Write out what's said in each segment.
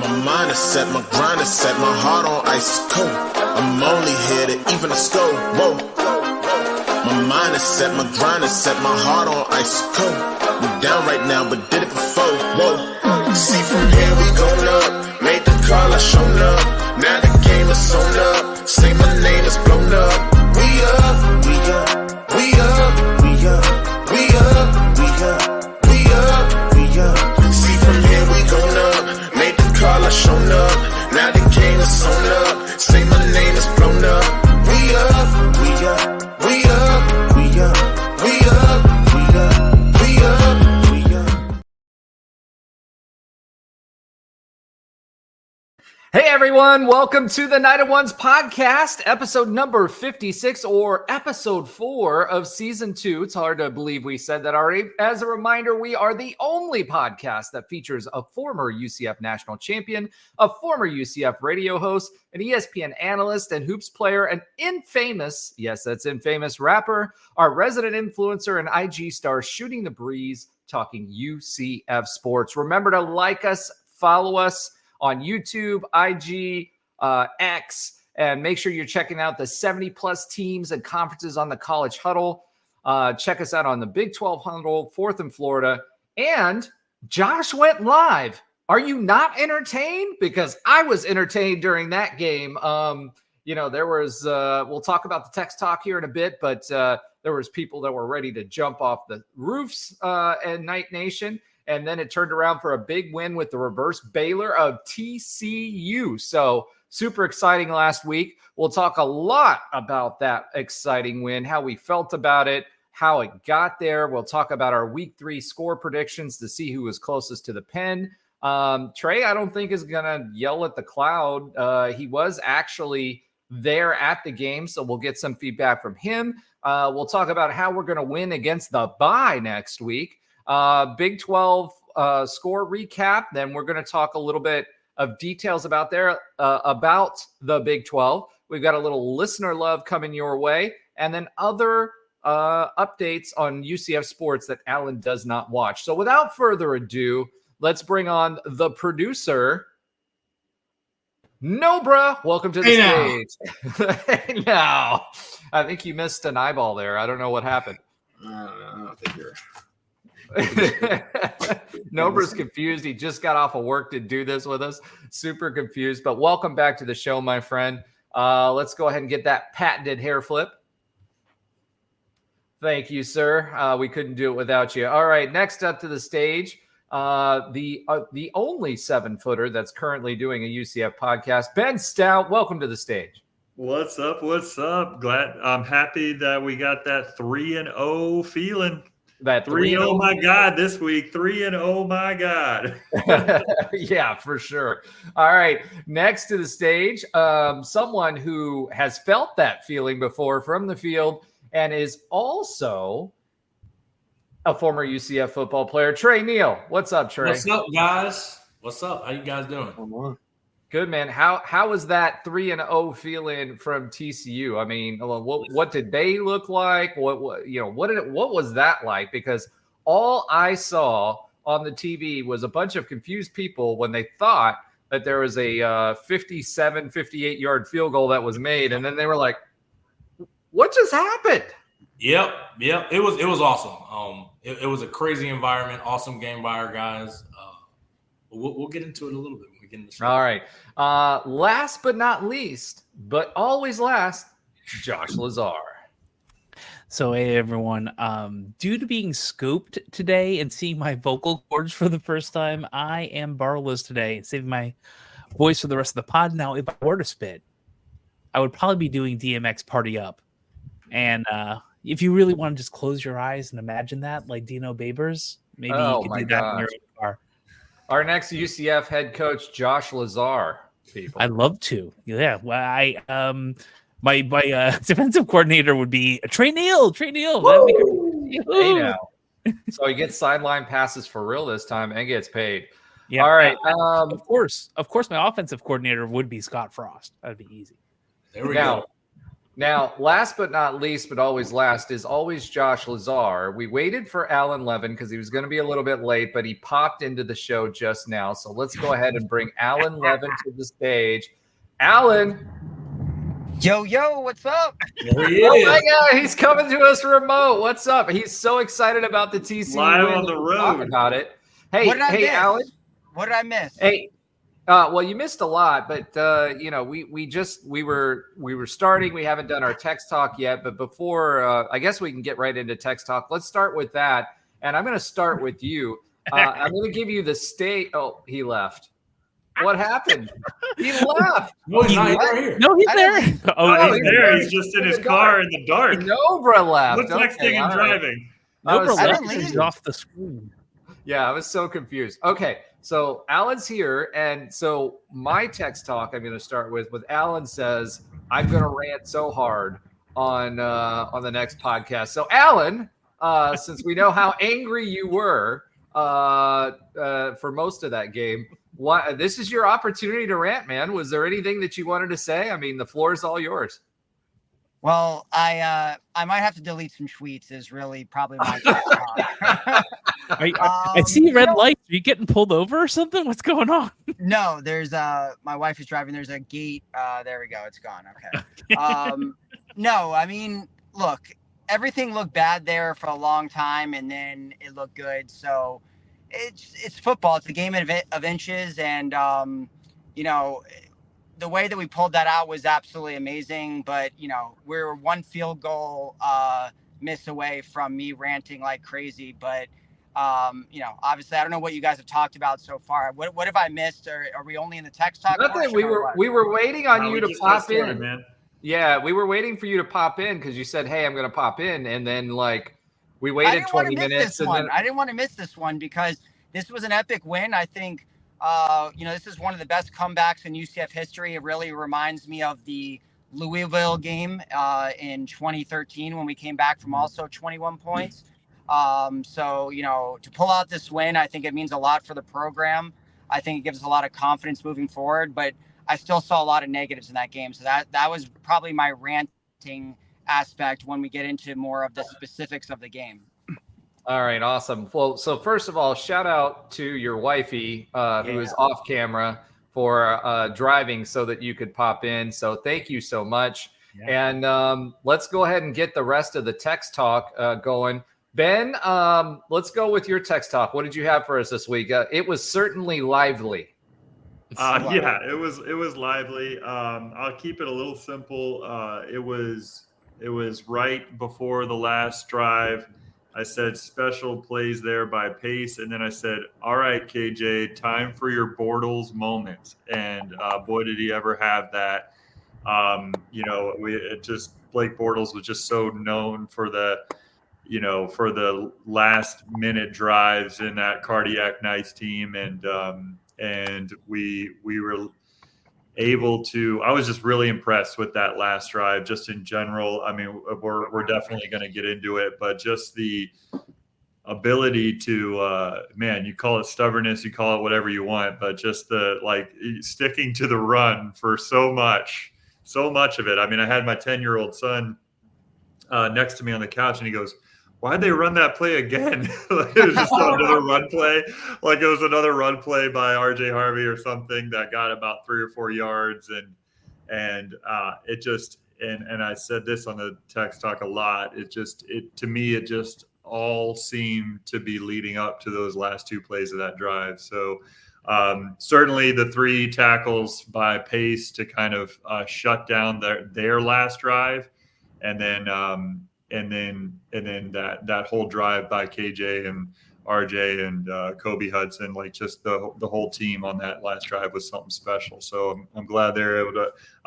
My mind is set, my grind is set, my heart on ice cold. I'm only here to even the score. Whoa. My mind is set, my grind is set, my heart on ice cold. We down right now, but did it before. Whoa. See from here we going up. Made the call, I shown up. Now the game is on up. Say my name is blown up. We up, we up, we up, we up, we up, we up, we up, we up. See from here we going up. Made the call, I shown up. Now the game is on up. Say my name is blown up. We up, we up, we up, we up, we up, we up, we up, we up. Hey everyone, welcome to the Night of Ones podcast, episode number 56 or episode 4 of season 2. It's hard to believe we said that already. As a reminder, we are the only podcast that features a former UCF national champion, a former UCF radio host, an ESPN analyst and hoops player, an infamous, yes, that's infamous rapper, our resident influencer and IG star shooting the breeze, talking UCF sports. Remember to like us, follow us on YouTube, IG, X, and make sure you're checking out the 70-plus teams and conferences on the College Huddle. Check us out on the Big 12 Huddle, 4th in Florida. And Josh went live. Are you not entertained? Because I was entertained during that game. There was, we'll talk about the text talk here in a bit, but there was people that were ready to jump off the roofs at Night Nation. And then it turned around for a big win with the reverse Baylor of TCU. So super exciting last week. We'll talk a lot about that exciting win, how we felt about it, how it got there. We'll talk about our week 3 score predictions to see who was closest to the pen. Trey, I don't think is going to yell at the cloud. He was actually there at the game, so we'll get some feedback from him. We'll talk about how we're going to win against the bye next week. Big 12 score recap. Then we're going to talk a little bit of details about the Big 12. We've got a little listener love coming your way, and then other updates on UCF sports that Alan does not watch. So without further ado, let's bring on the producer, Nobra. Welcome to the stage. Hey now, I think you missed an eyeball there. I don't know what happened. I don't think you're. Nobra's confused. He just got off of work to do this with us. Super confused, but welcome back to the show, my friend. Let's go ahead and get that patented hair flip. Thank you, sir. We couldn't do it without you. All right, next up to the stage, the only 7-footer that's currently doing a UCF podcast, Ben Stout. Welcome to the stage. What's up? What's up? I'm happy that we got that 3-0 feeling. That 3-0, my God, this week. 3-0, my God. Yeah, for sure. All right. Next to the stage, someone who has felt that feeling before from the field and is also a former UCF football player, Trey Neal. What's up, Trey? What's up, guys? What's up? How you guys doing? Good, man. How was that 3-0 feeling from TCU? I mean, what did they look like? What was that like? Because all I saw on the TV was a bunch of confused people when they thought that there was a 57, 58-yard field goal that was made, and then they were like, "What just happened?" Yep. It was awesome. It was a crazy environment. Awesome game by our guys. We'll get into it a little bit when we get into the show. All right. Last but not least, but always last, Josh Lazar. So, hey, everyone. Due to being scooped today and seeing my vocal cords for the first time, I am borrowless today, saving my voice for the rest of the pod. Now, if I were to spit, I would probably be doing DMX Party Up. And if you really want to just close your eyes and imagine that, like Dino Babers, maybe you could do that in your own car. Our next UCF head coach, Josh Lazar. People, I'd love to. Yeah. Well, my defensive coordinator would be Trey Neal. That'd be great. Hey now. So he gets sideline passes for real this time and gets paid. Yeah. All right. Of course, my offensive coordinator would be Scott Frost. That'd be easy. There we go. Now, last but not least, but always last, is always Josh Lazar. We waited for Alan Levin because he was going to be a little bit late, but he popped into the show just now. So let's go ahead and bring Alan Levin to the stage. Alan. Yo, what's up? There he Oh my is. God, he's coming to us remote. What's up? He's so excited about the TCU Live win. on the We'll talk road. about it. Hey, What did I miss? Alan. What did I miss? Hey, well, you missed a lot, but we were starting. We haven't done our text talk yet, but before I guess we can get right into text talk. Let's start with that, and I'm going to start with you. I'm going to give you the state. Oh, he left. What happened? He left. No, he's not. He's right here. No, he's I there. didn't- Oh, he's he's there. there. He's just in In his the car dark. in the dark. Nobra left. What's texting and all right. driving? I was Nobra so left didn't because he's leave. off the screen. Yeah, I was so confused. Okay, so Alan's here, and so my text talk I'm going to start with Alan says I'm going to rant so hard on the next podcast. So Alan, since we know how angry you were for most of that game, this is your opportunity to rant, man. Was there anything that you wanted to say? I mean, the floor is all yours. Well, I might have to delete some tweets. Is really probably my talk. I see red lights. Are you getting pulled over or something? What's going on? No, there's my wife is driving. There's a gate. There we go. It's gone. Okay. No, I mean, look, everything looked bad there for a long time, and then it looked good. So it's football. It's a game of inches, and the way that we pulled that out was absolutely amazing. But we're one field goal miss away from me ranting like crazy. But obviously, I don't know what you guys have talked about so far. What have I missed? Or are we only in the text talk? Nothing. portion, or what? We were waiting on you We to just got pop started, in. man. Yeah, we were waiting for you to pop in because you said, "Hey, I'm going to pop in," and then we I waited didn't 20 want to miss minutes. this And one. then, I didn't want to miss this one because this was an epic win. I think this is one of the best comebacks in UCF history. It really reminds me of the Louisville game in 2013 when we came back from also 21 points. So to pull out this win, I think it means a lot for the program. I think it gives us a lot of confidence moving forward, but I still saw a lot of negatives in that game. So that was probably my ranting aspect when we get into more of the specifics of the game. all right, awesome. Well, so first of all, shout out to your wifey who is off camera for driving so that you could pop in. So thank you so much. Yeah. And let's go ahead and get the rest of the text talk going. Ben, let's go with your text talk. What did you have for us this week? It was certainly lively. Yeah, it was lively. I'll keep it a little simple. It was right before the last drive. I said special plays there by Pace, and then I said, "All right, KJ, time for your Bortles moment." And boy, did he ever have that! Blake Bortles was just so known for the last minute drives in that Cardiac Knights team, and we were able to. I was just really impressed with that last drive, just in general. I mean, we're definitely going to get into it, but just the ability to, you call it stubbornness, you call it whatever you want, but just the sticking to the run for so much of it. I mean, I had my 10-year-old son next to me on the couch, and he goes, "Why'd they run that play again?" It was just another run play. Like it was another run play by RJ Harvey or something that got about 3 or 4 yards. And I said this on the text talk a lot. To me, it just all seemed to be leading up to those last 2 plays of that drive. So certainly the 3 tackles by Pace to kind of shut down their last drive. And then that whole drive by KJ and RJ and Kobe Hudson, just the whole team on that last drive was something special. So I'm glad I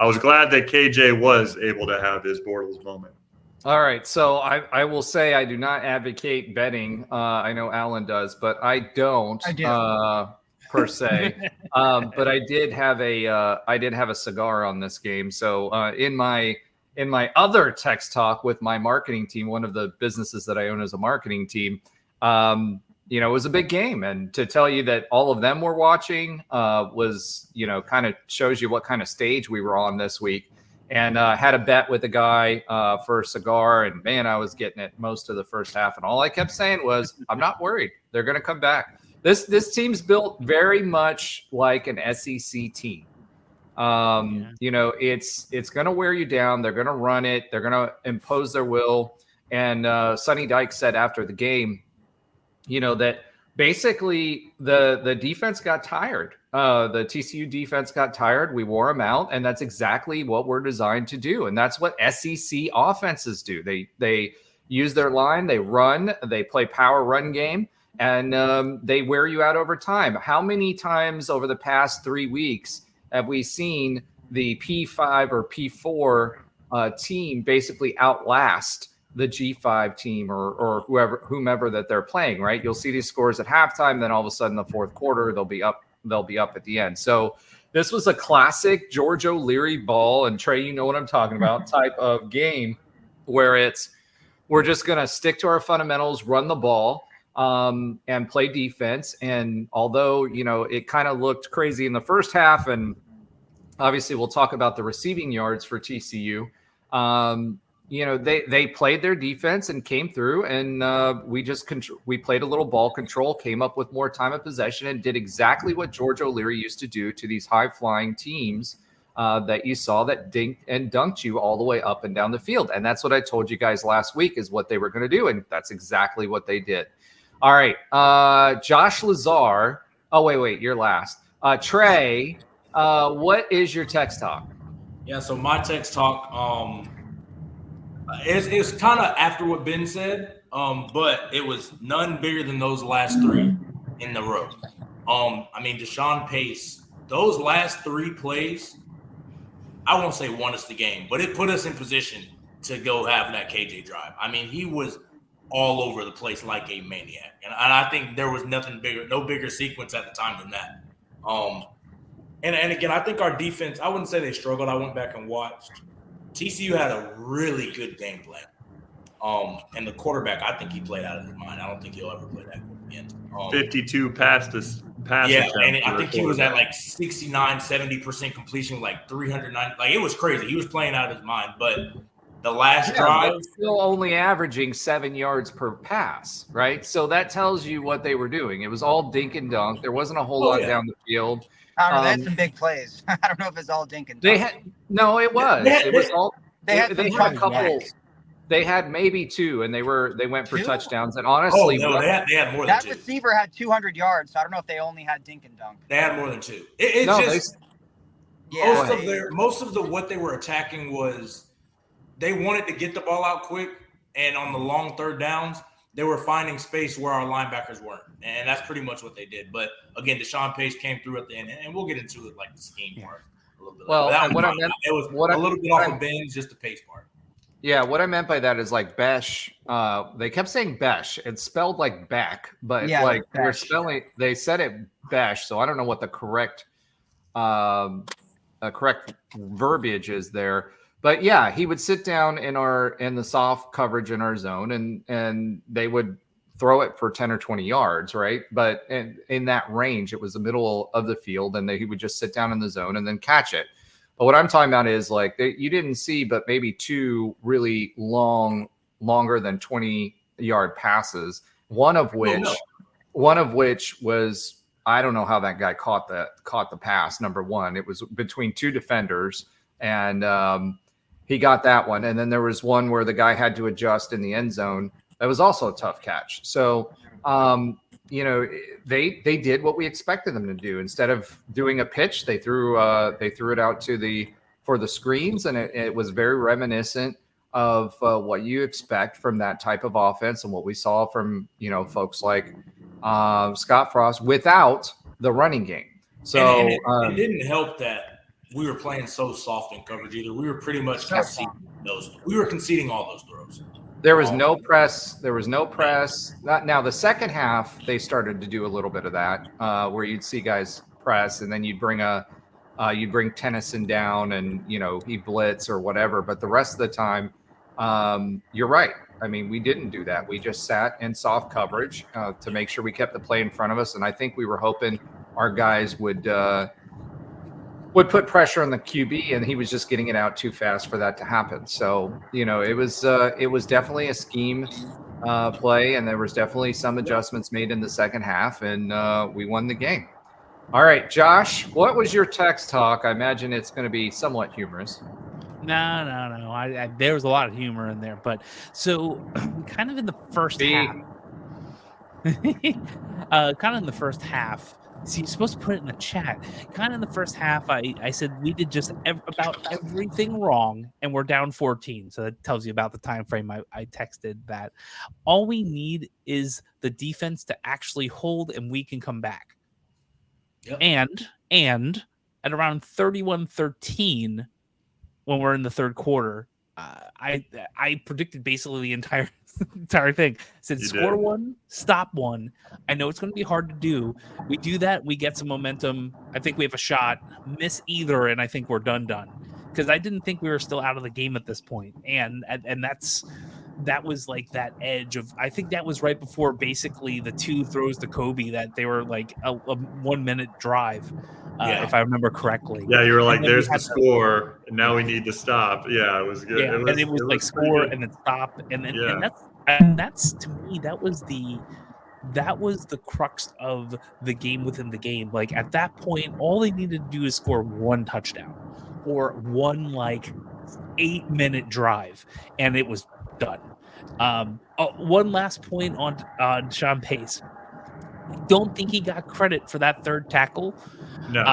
was glad that KJ was able to have his Bortles moment. All right, so I will say I do not advocate betting. I know Alan does, but I don't. I do. Per se. But I did have a cigar on this game. So in my other text talk with my marketing team, one of the businesses that I own as a marketing team, it was a big game. And to tell you that all of them were watching was, kind of shows you what kind of stage we were on this week. and had a bet with a guy for a cigar. And man, I was getting it most of the first half. And all I kept saying was, I'm not worried. They're going to come back. This team's built very much like an SEC team. You know, it's going to wear you down. They're going to run it. They're going to impose their will. And Sonny Dyke said after the game, you know, that basically the defense got tired. The TCU defense got tired. We wore them out, and that's exactly what we're designed to do. And that's what SEC offenses do. They use their line, they run, they play power run game, and they wear you out over time. How many times over the past 3 weeks have we seen the P5 or P4 team basically outlast the G5 team or whomever that they're playing, right? You'll see these scores at halftime, then all of a sudden the fourth quarter, they'll be up at the end. So this was a classic George O'Leary ball, and Trey, you know what I'm talking about, type of game where we're just going to stick to our fundamentals, run the ball, and play defense. And although, you know, it kind of looked crazy in the first half, and obviously we'll talk about the receiving yards for TCU, you know, they played their defense and came through, and we played a little ball control, came up with more time of possession, and did exactly what George O'Leary used to do to these high-flying teams that you saw that dinked and dunked you all the way up and down the field. And that's what I told you guys last week is what they were going to do, and that's exactly what they did. All right, Josh Lazar. Oh, wait, you're last. Trey, what is your text talk? Yeah, so my text talk it's kind of after what Ben said, but it was none bigger than those last three in the row. I mean, Deshaun Pace, those last three plays, I won't say won us the game, but it put us in position to go have that KJ drive. I mean, he was all over the place like a maniac. And I think there was no bigger sequence at the time than that. And again, I think our defense, I wouldn't say they struggled. I went back and watched. TCU had a really good game plan. And the quarterback, I think he played out of his mind. I don't think he'll ever play that again. 52 pass yeah, and I think he was at like 69, 70% completion, like 390. Like, it was crazy. He was playing out of his mind. But the last drive, still only averaging 7 yards per pass, right? So that tells you what they were doing. It was all dink and dunk. There wasn't a whole lot down the field. I don't know. They had some big plays. I don't know if it's all dink and dunk. It was. It was all. They had a couple. They had maybe two, and they went for touchdowns. And honestly, they had more than two. That receiver had 200 yards. So I don't know if they only had dink and dunk. They had more than two. Most of what they were attacking was they wanted to get the ball out quick, and on the long third downs, they were finding space where our linebackers weren't, and that's pretty much what they did. But again, Deshaun Pace came through at the end, and we'll get into it like the scheme part a little bit. Well, it was a little bit off of Ben's, just the pace part. Yeah, what I meant by that is like Besh. They kept saying Besh. It's spelled like Beck, but they said it Besh. So I don't know what the correct verbiage is there. But yeah, he would sit down in the soft coverage in our zone, and they would throw it for 10 or 20 yards, right? But in that range, it was the middle of the field, and he would just sit down in the zone and then catch it. But what I'm talking about is like you didn't see, but maybe two really longer than 20-yard passes. One of which was, I don't know how that guy caught the pass. Number one, it was between two defenders, and he got that one. And then there was one where the guy had to adjust in the end zone. That was also a tough catch. So, they did what we expected them to do. Instead of doing a pitch, they threw it out for the screens, and it was very reminiscent of what you expect from that type of offense and what we saw from folks like Scott Frost without the running game. So it didn't help that we were playing so soft in coverage either. We were pretty much conceding all those throws. There was no press. Now the second half, they started to do a little bit of that, where you'd see guys press, and then you'd bring Tennyson down, and he blitz or whatever. But the rest of the time, you're right. I mean, we didn't do that. We just sat in soft coverage to make sure we kept the play in front of us. And I think we were hoping our guys would would put pressure on the QB, and he was just getting it out too fast for that to happen. So, it was definitely a scheme play, and there was definitely some adjustments made in the second half, and we won the game. All right, Josh, what was your text talk? I imagine it's going to be somewhat humorous. No. I there was a lot of humor in there, but so kind of in the first half, kind of in the first half. See, you're supposed to put it in the chat. Kind of in the first half, I said we did just about everything wrong, and we're down 14. So that tells you about the time frame. I texted that. All we need is the defense to actually hold, and we can come back. Yep. And at around 31-13, when we're in the third quarter, I predicted basically the entire thing. Said score one, stop one. I know it's going to be hard to do. We do that, we get some momentum. I think we have a shot. Miss either, and I think we're done. Because I didn't think we were still out of the game at this point, and that was like that edge of. I think that was right before basically the 2 throws to Kobe that they were like a 1 minute drive. If I remember correctly. Yeah, you were like, there's the score, and now we need to stop. Yeah, it was good. Yeah, it was like score and then stop. And that's to me, that was the crux of the game within the game. Like at that point, all they needed to do is score one touchdown or one 8-minute drive, and it was done. One last point on Sean Pace. I don't think he got credit for that third tackle. No,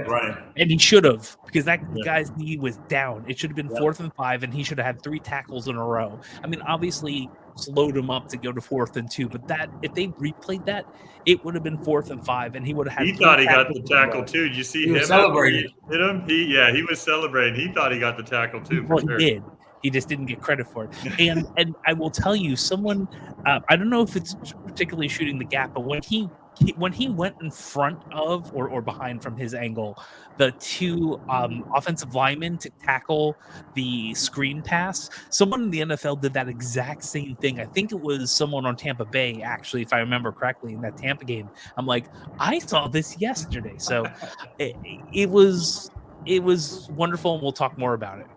right. And he should have, because that guy's knee was down. It should have been 4th and 5, and he should have had 3 tackles in a row. I mean, obviously slowed him up to go to 4th and 2, but that if they replayed that, it would have been 4th and 5, and he would have had. He thought he got the tackle too. Did you see him celebrating? Hit him? He was celebrating. He thought he got the tackle too. Well, he did. He just didn't get credit for it. And I will tell you, someone, I don't know if it's particularly shooting the gap, but when he went in front of or behind from his angle, the 2 offensive linemen to tackle the screen pass, someone in the NFL did that exact same thing. I think it was someone on Tampa Bay, actually, if I remember correctly, in that Tampa game. I'm like, I saw this yesterday. So it was wonderful, and we'll talk more about it.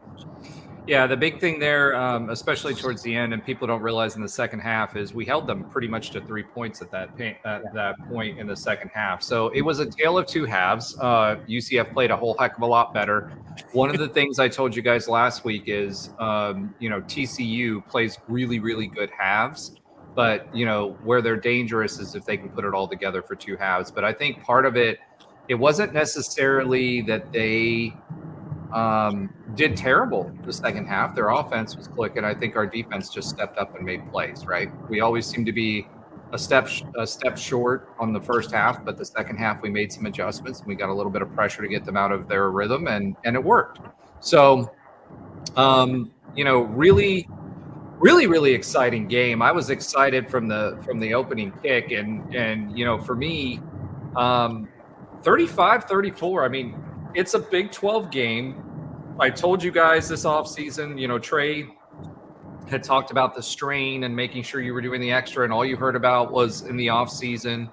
Yeah, the big thing there, especially towards the end, and people don't realize in the second half, is we held them pretty much to 3 points at that point in the second half. So it was a tale of 2 halves. UCF played a whole heck of a lot better. One of the things I told you guys last week is, TCU plays really, really good halves. But, where they're dangerous is if they can put it all together for 2 halves. But I think part of it wasn't necessarily that they did terrible the second half. Their offense was clicking. I think our defense just stepped up and made plays, right? We always seem to be a step short on the first half, but the second half we made some adjustments and we got a little bit of pressure to get them out of their rhythm, and it worked. So, really, really, really exciting game. I was excited from the opening kick, and for me, 35-34. I mean, it's a Big 12 game. I told you guys this offseason, Trey had talked about the strain and making sure you were doing the extra, and all you heard about was in the offseason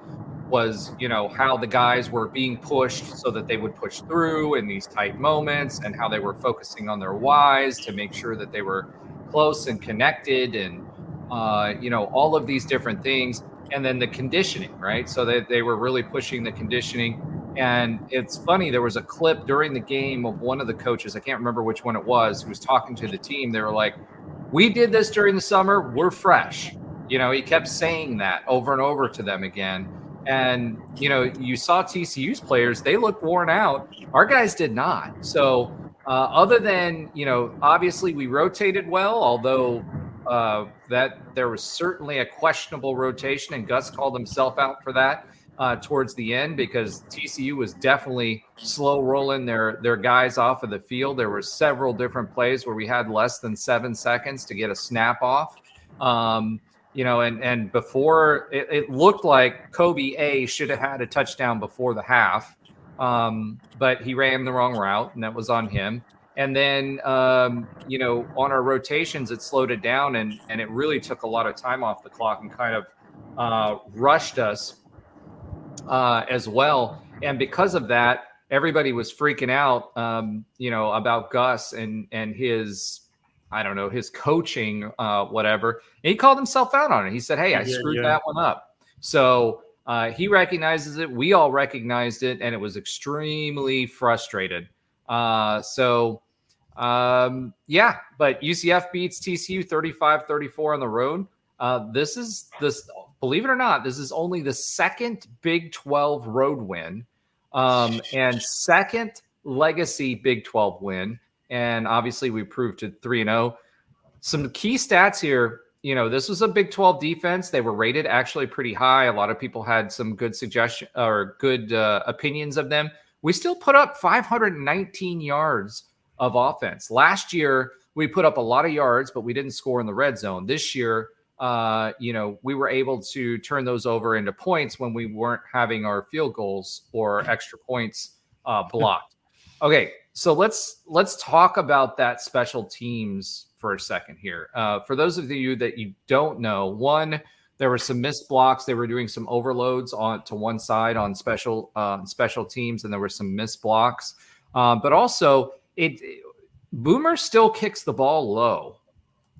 was, how the guys were being pushed so that they would push through in these tight moments, and how they were focusing on their whys to make sure that they were close and connected, and, all of these different things. And then the conditioning, right? So they were really pushing the conditioning. And it's funny, there was a clip during the game of one of the coaches, I can't remember which one it was, who was talking to the team. They were like, we did this during the summer, we're fresh. He kept saying that over and over to them again. And, you saw TCU's players, they looked worn out. Our guys did not. So other than, obviously we rotated well, although that there was certainly a questionable rotation, and Gus called himself out for that. Towards the end, because TCU was definitely slow rolling their guys off of the field. There were several different plays where we had less than 7 seconds to get a snap off. And before it looked like Kobe A should have had a touchdown before the half, but he ran the wrong route, and that was on him. And then, on our rotations, it slowed it down, and it really took a lot of time off the clock and kind of rushed us as well. And because of that, everybody was freaking out, about Gus and his, I don't know, his coaching, whatever. And he called himself out on it. He said, "Hey, I screwed that one up." So he recognizes it. We all recognized it, and it was extremely frustrated. But UCF beats TCU 35-34 on the road. Believe it or not, this is only the second Big 12 road win, and second legacy Big 12 win. And obviously we proved to 3-0. Some key stats here. This was a Big 12 defense. They were rated actually pretty high. A lot of people had some good suggestions or good opinions of them. We still put up 519 yards of offense. Last year, we put up a lot of yards, but we didn't score in the red zone. This year, we were able to turn those over into points when we weren't having our field goals or extra points blocked. Okay, so let's talk about that special teams for a second here. For those of you that you don't know, one, there were some missed blocks. They were doing some overloads to one side on special teams, and there were some missed blocks. But also, Boomer still kicks the ball low.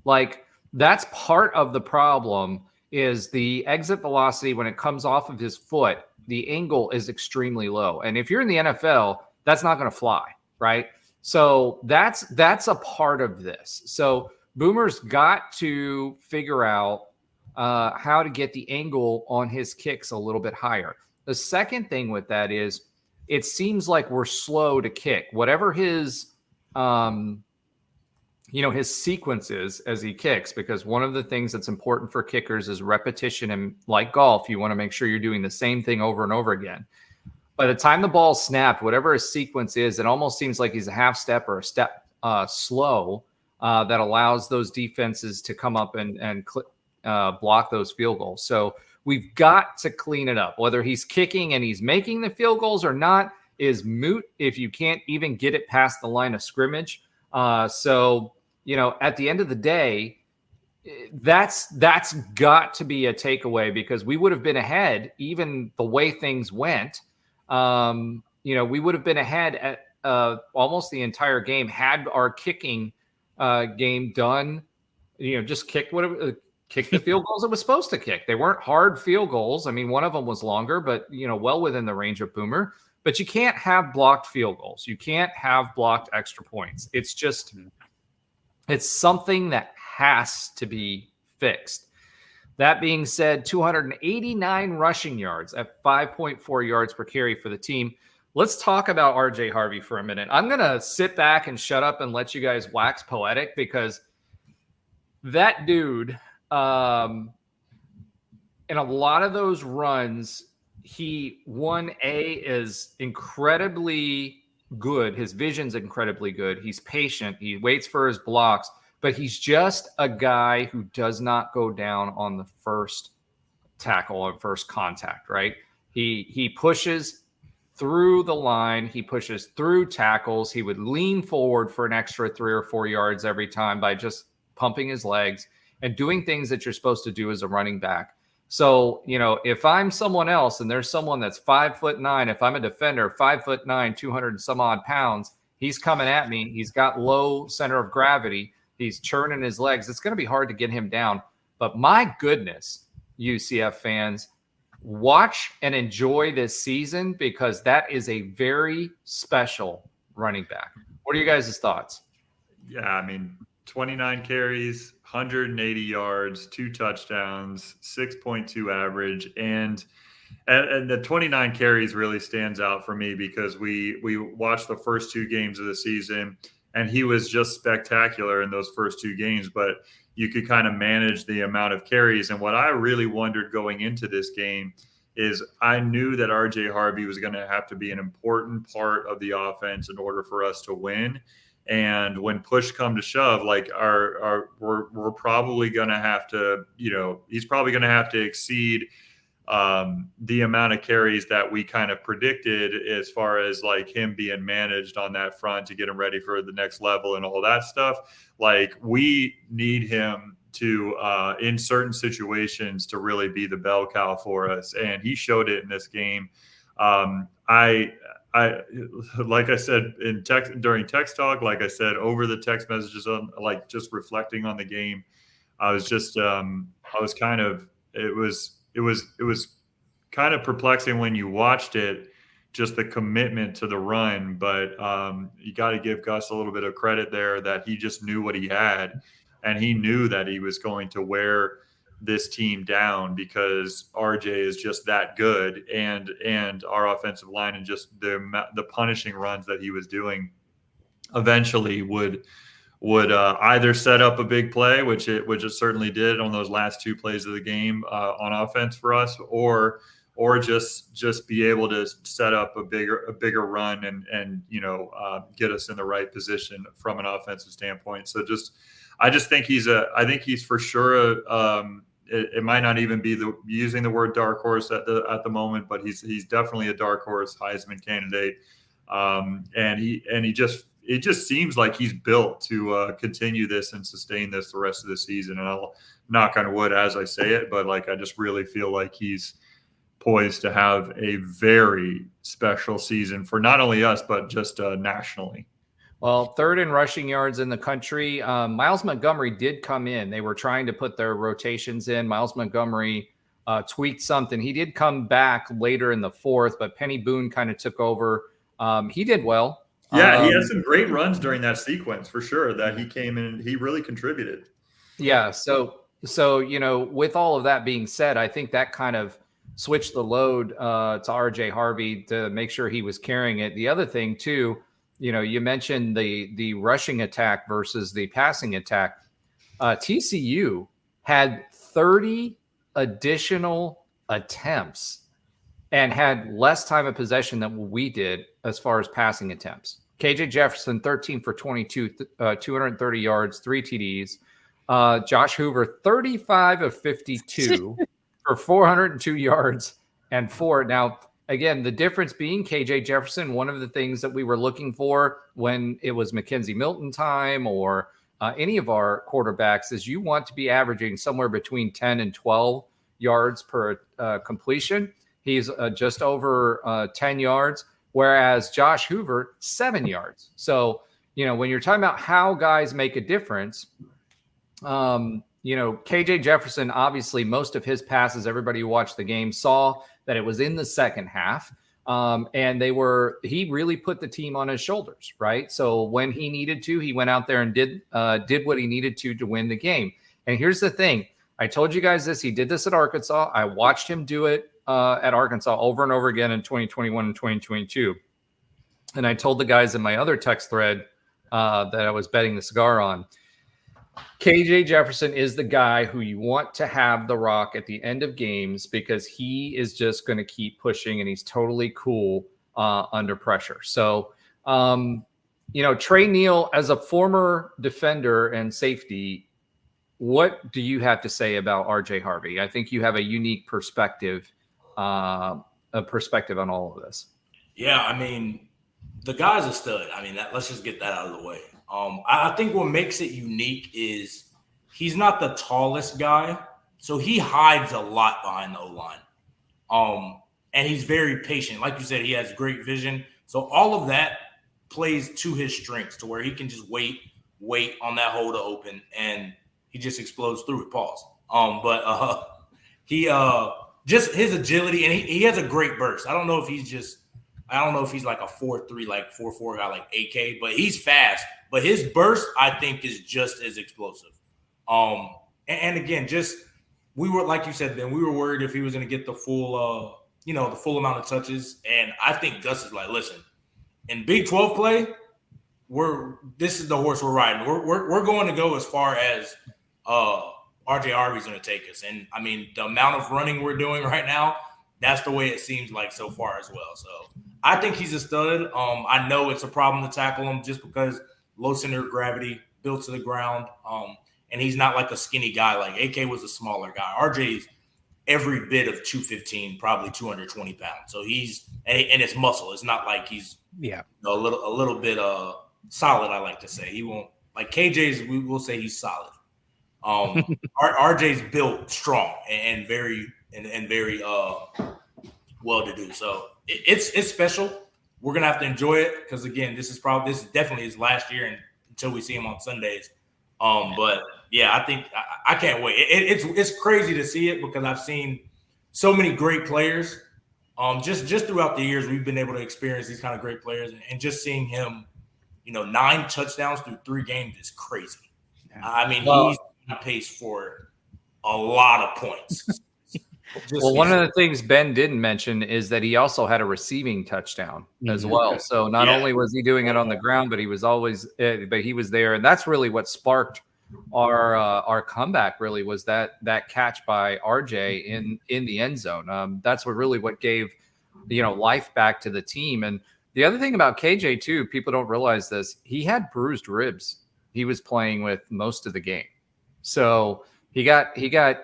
Like, that's part of the problem is the exit velocity when it comes off of his foot, the angle is extremely low. And if you're in the NFL, that's not going to fly, right? So that's a part of this. So Boomer's got to figure out how to get the angle on his kicks a little bit higher. The second thing with that is it seems like we're slow to kick. Whatever his his sequences as he kicks, because one of the things that's important for kickers is repetition. And like golf, you want to make sure you're doing the same thing over and over again. By the time the ball's snapped, whatever his sequence is, it almost seems like he's a half step or a step slow that allows those defenses to come up and block those field goals. So we've got to clean it up. Whether he's kicking and he's making the field goals or not is moot if you can't even get it past the line of scrimmage. At the end of the day, that's got to be a takeaway, because we would have been ahead even the way things went. We would have been ahead at almost the entire game had our kicking game done. Just kick the field goals it was supposed to kick. They weren't hard field goals. I mean, one of them was longer, but well within the range of Boomer. But you can't have blocked field goals. You can't have blocked extra points. It's just, it's something that has to be fixed. That being said, 289 rushing yards at 5.4 yards per carry for the team. Let's talk about RJ Harvey for a minute. I'm going to sit back and shut up and let you guys wax poetic, because that dude, in a lot of those runs, A is incredibly good. His vision's incredibly good. He's patient. He waits for his blocks, but he's just a guy who does not go down on the first tackle or first contact, right? He pushes through the line. He pushes through tackles. He would lean forward for an extra 3 or 4 yards every time by just pumping his legs and doing things that you're supposed to do as a running back. So, if I'm someone else and there's someone that's 5'9", if I'm a defender, 5'9", 200 and some odd pounds, he's coming at me. He's got low center of gravity. He's churning his legs. It's going to be hard to get him down. But my goodness, UCF fans, watch and enjoy this season, because that is a very special running back. What are you guys' thoughts? Yeah, I mean, 29 carries, 180 yards, 2 touchdowns, 6.2 average. And the 29 carries really stands out for me, because we watched the first 2 games of the season, and he was just spectacular in those first 2 games, but you could kind of manage the amount of carries. And what I really wondered going into this game is I knew that RJ Harvey was going to have to be an important part of the offense in order for us to win. And when push come to shove, like we're probably going to have to, he's probably going to have to exceed the amount of carries that we kind of predicted, as far as like him being managed on that front to get him ready for the next level and all that stuff. Like, we need him to, in certain situations, to really be the bell cow for us. And he showed it in this game. like I said in text during text talk, like I said over the text messages on like just reflecting on the game, I was just I was kind of it was kind of perplexing when you watched it, just the commitment to the run. But you got to give Gus a little bit of credit there that he just knew what he had, and he knew that he was going to wear this team down because RJ is just that good, and our offensive line and just the punishing runs that he was doing eventually would either set up a big play, which it certainly did on those last two plays of the game on offense for us, or just be able to set up a bigger run and get us in the right position from an offensive standpoint. So I think he's for sure it might not even be using the word dark horse at the moment, but he's definitely a dark horse Heisman candidate. It just seems like he's built to continue this and sustain this the rest of the season. And I'll knock on wood as I say it, but like I just really feel like he's poised to have a very special season for not only us but just nationally. Well, third in rushing yards in the country. Miles Montgomery did come in. They were trying to put their rotations in. Miles Montgomery tweaked something. He did come back later in the fourth, but Penny Boone kind of took over. He did well. Yeah, he had some great runs during that sequence for sure that he came in. He really contributed. Yeah. So with all of that being said, I think that kind of switched the load to RJ Harvey to make sure he was carrying it. The other thing too, you mentioned the rushing attack versus the passing attack. TCU had 30 additional attempts and had less time of possession than we did as far as passing attempts. KJ Jefferson, 13 for 22, 230 yards, 3 TDs. Josh Hoover, 35 of 52 for 402 yards and 4. Now, again, the difference being KJ Jefferson, one of the things that we were looking for when it was Mackenzie Milton time or any of our quarterbacks is you want to be averaging somewhere between 10 and 12 yards per completion. He's just over 10 yards, whereas Josh Hoover, 7 yards. So, when you're talking about how guys make a difference, KJ Jefferson, obviously most of his passes, everybody who watched the game saw that it was in the second half. And he really put the team on his shoulders, right? So when he needed to, he went out there and did what he needed to win the game. And here's the thing. I told you guys this. He did this at Arkansas. I watched him do it at Arkansas over and over again in 2021 and 2022. And I told the guys in my other text thread that I was betting the cigar on. KJ Jefferson is the guy who you want to have the rock at the end of games because he is just going to keep pushing and he's totally cool under pressure. So, Trey Neal, as a former defender and safety, what do you have to say about RJ Harvey? I think you have a unique perspective, on all of this. Yeah, I mean, the guy's a stud. I mean, let's just get that out of the way. I think what makes it unique is he's not the tallest guy, so he hides a lot behind the O-line. And he's very patient. Like you said, he has great vision. So all of that plays to his strengths to where he can just wait on that hole to open, and he just explodes through it. Pause. He just his agility, and he has a great burst. I don't know if he's like a 4.3, like 4.4 guy like AK, but he's fast. But his burst, I think, is just as explosive. And again, we were, like you said, Ben, we were worried if he was going to get the full, the full amount of touches. And I think Gus is like, listen, in Big 12 play, this is the horse we're riding. We're going to go as far as RJ Harvey's going to take us. And I mean, the amount of running we're doing right now, that's the way it seems like so far as well. So I think he's a stud. I know it's a problem to tackle him just because low center of gravity, built to the ground. And he's not like a skinny guy. Like AK was a smaller guy. RJ's every bit of 215, probably 220 pounds. So and it's muscle. It's not like he's a little bit solid, I like to say. He won't, like KJ's, we will say he's solid. RJ's built strong and very well to do. So it's special. we're gonna have to enjoy it because again, this is definitely his last year, and until we see him on Sundays. But yeah, I think I can't wait. It's crazy to see it because I've seen so many great players. Just throughout the years, we've been able to experience these kind of great players, and just seeing him, 9 touchdowns through 3 games is crazy. Yeah. I mean, he's on pace for a lot of points. Well, one of the things Ben didn't mention is that he also had a receiving touchdown as well. So not only was he doing it on the ground, but he was there, and that's really what sparked our comeback. Really was that catch by RJ in the end zone. That's what gave life back to the team. And the other thing about KJ too, people don't realize this, he had bruised ribs. He was playing with most of the game, so he got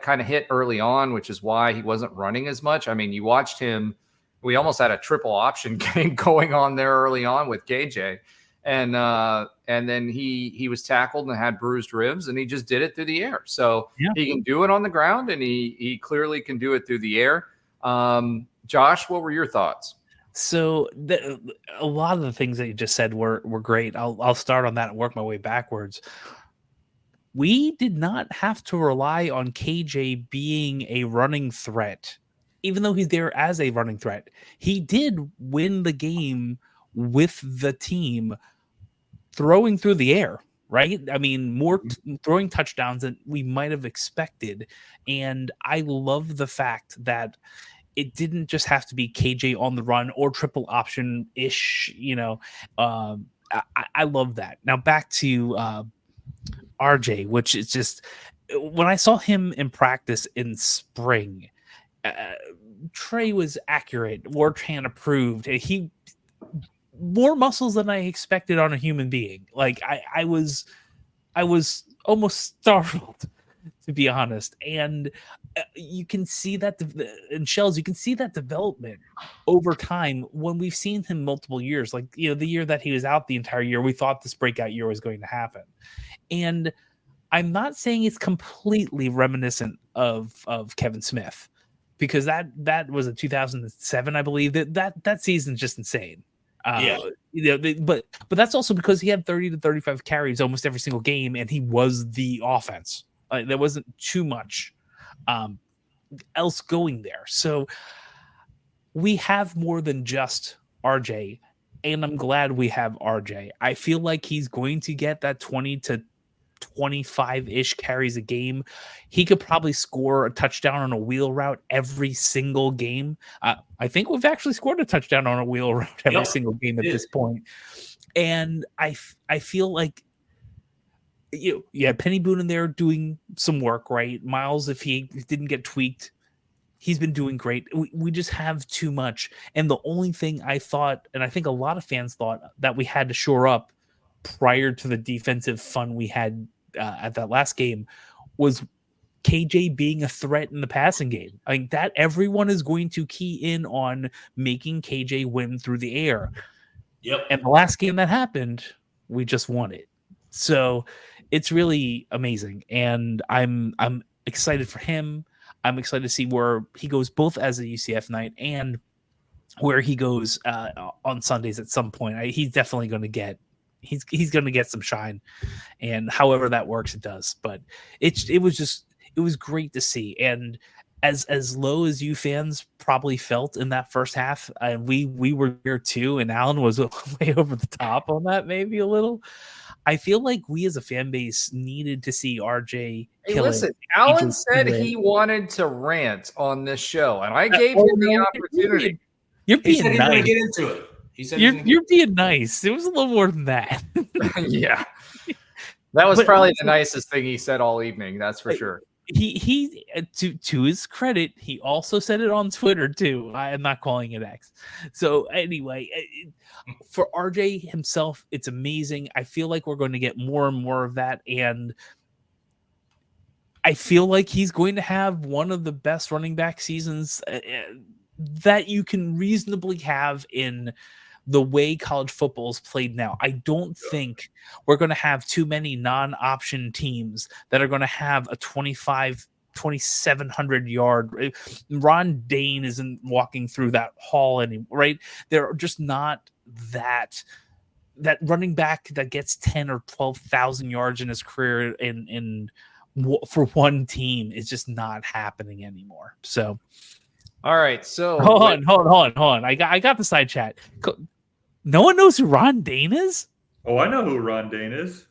kind of hit early on, which is why he wasn't running as much. I mean, you watched him. We almost had a triple option game going on there early on with KJ, and then he was tackled and had bruised ribs, and he just did it through the air. So he can do it on the ground, and he clearly can do it through the air. Josh, what were your thoughts? So a lot of the things that you just said were great. I'll start on that and work my way backwards. We did not have to rely on KJ being a running threat, even though he's there as a running threat. He did win the game with the team throwing through the air, right? I mean, more throwing touchdowns than we might have expected. And I love the fact that it didn't just have to be KJ on the run or triple option-ish, I love that. Now back to RJ, which is just, when I saw him in practice in spring, Trey was accurate. Warchan approved. He more muscles than I expected on a human being. Like I was almost startled, to be honest. And you can see that in Shells, you can see that development over time when we've seen him multiple years. Like, the year that he was out the entire year, we thought this breakout year was going to happen. And I'm not saying it's completely reminiscent of Kevin Smith, because that was a 2007, I believe. That season's just insane. But that's also because he had 30 to 35 carries almost every single game, and he was the offense. There wasn't too much else going there. So we have more than just RJ, and I'm glad we have RJ. I feel like he's going to get that 20 to 25-ish carries a game. He could probably score a touchdown on a wheel route every single game. I think we've actually scored a touchdown on a wheel route every single game at this point. And I feel like Penny Boone in there doing some work, right? Miles, if he didn't get tweaked, he's been doing great. We just have too much. And the only thing I thought, and I think a lot of fans thought, that we had to shore up prior to the defensive fun we had at that last game, was KJ being a threat in the passing game. I think that everyone is going to key in on making KJ win through the air. Yep. And the last game that happened, we just won it. So it's really amazing. And I'm excited for him. I'm excited to see where he goes, both as a UCF Knight and where he goes on Sundays at some point. He's definitely going to get he's going to get some shine, and however that works, it does. But it was great to see. And as low as you fans probably felt in that first half, and we were here too, and Alan was way over the top on that, maybe a little. I feel like we as a fan base needed to see RJ kill it. Alan said he wanted to rant on this show, and I gave him the opportunity. You're being nice. Going to get into it. He said you're being nice. It was a little more than that. Yeah. That was probably the nicest thing he said all evening. That's for sure. He to his credit, he also said it on Twitter too. I am not calling it X. So anyway, for RJ himself, it's amazing. I feel like we're going to get more and more of that, and I feel like he's going to have one of the best running back seasons that you can reasonably have in the way college football is played now. I don't think we're going to have too many non-option teams that are going to have a 2,700 yard. Ron Dane isn't walking through that hall anymore, right? There are just not that running back that gets 10 or 12,000 yards in his career for one team is just not happening anymore. So, all right. So hold on. I got the side chat. No one knows who Ron Dane is? Oh, I know who Ron Dane is.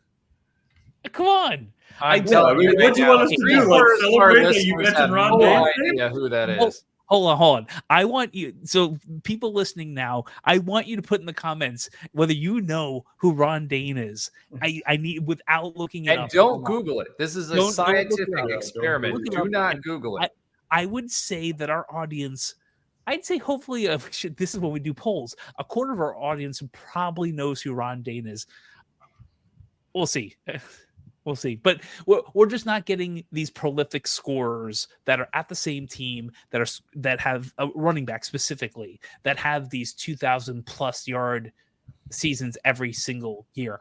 Come on. I'm telling you what do you want us to do? Like celebrate that you mentioned Ron Dane? No idea who that is. Hold on. I want you, so people listening now, I want you to put in the comments whether you know who Ron Dane is. I need, without looking it up. And don't Google it. This is a scientific experiment. Do not Google it. I would say that our audience, I'd say hopefully, this is when we do polls, a quarter of our audience probably knows who Ron Dane is. We'll see. We'll see. But we're just not getting these prolific scorers that are at the same team that have a running back specifically that have these 2,000+ yard seasons every single year.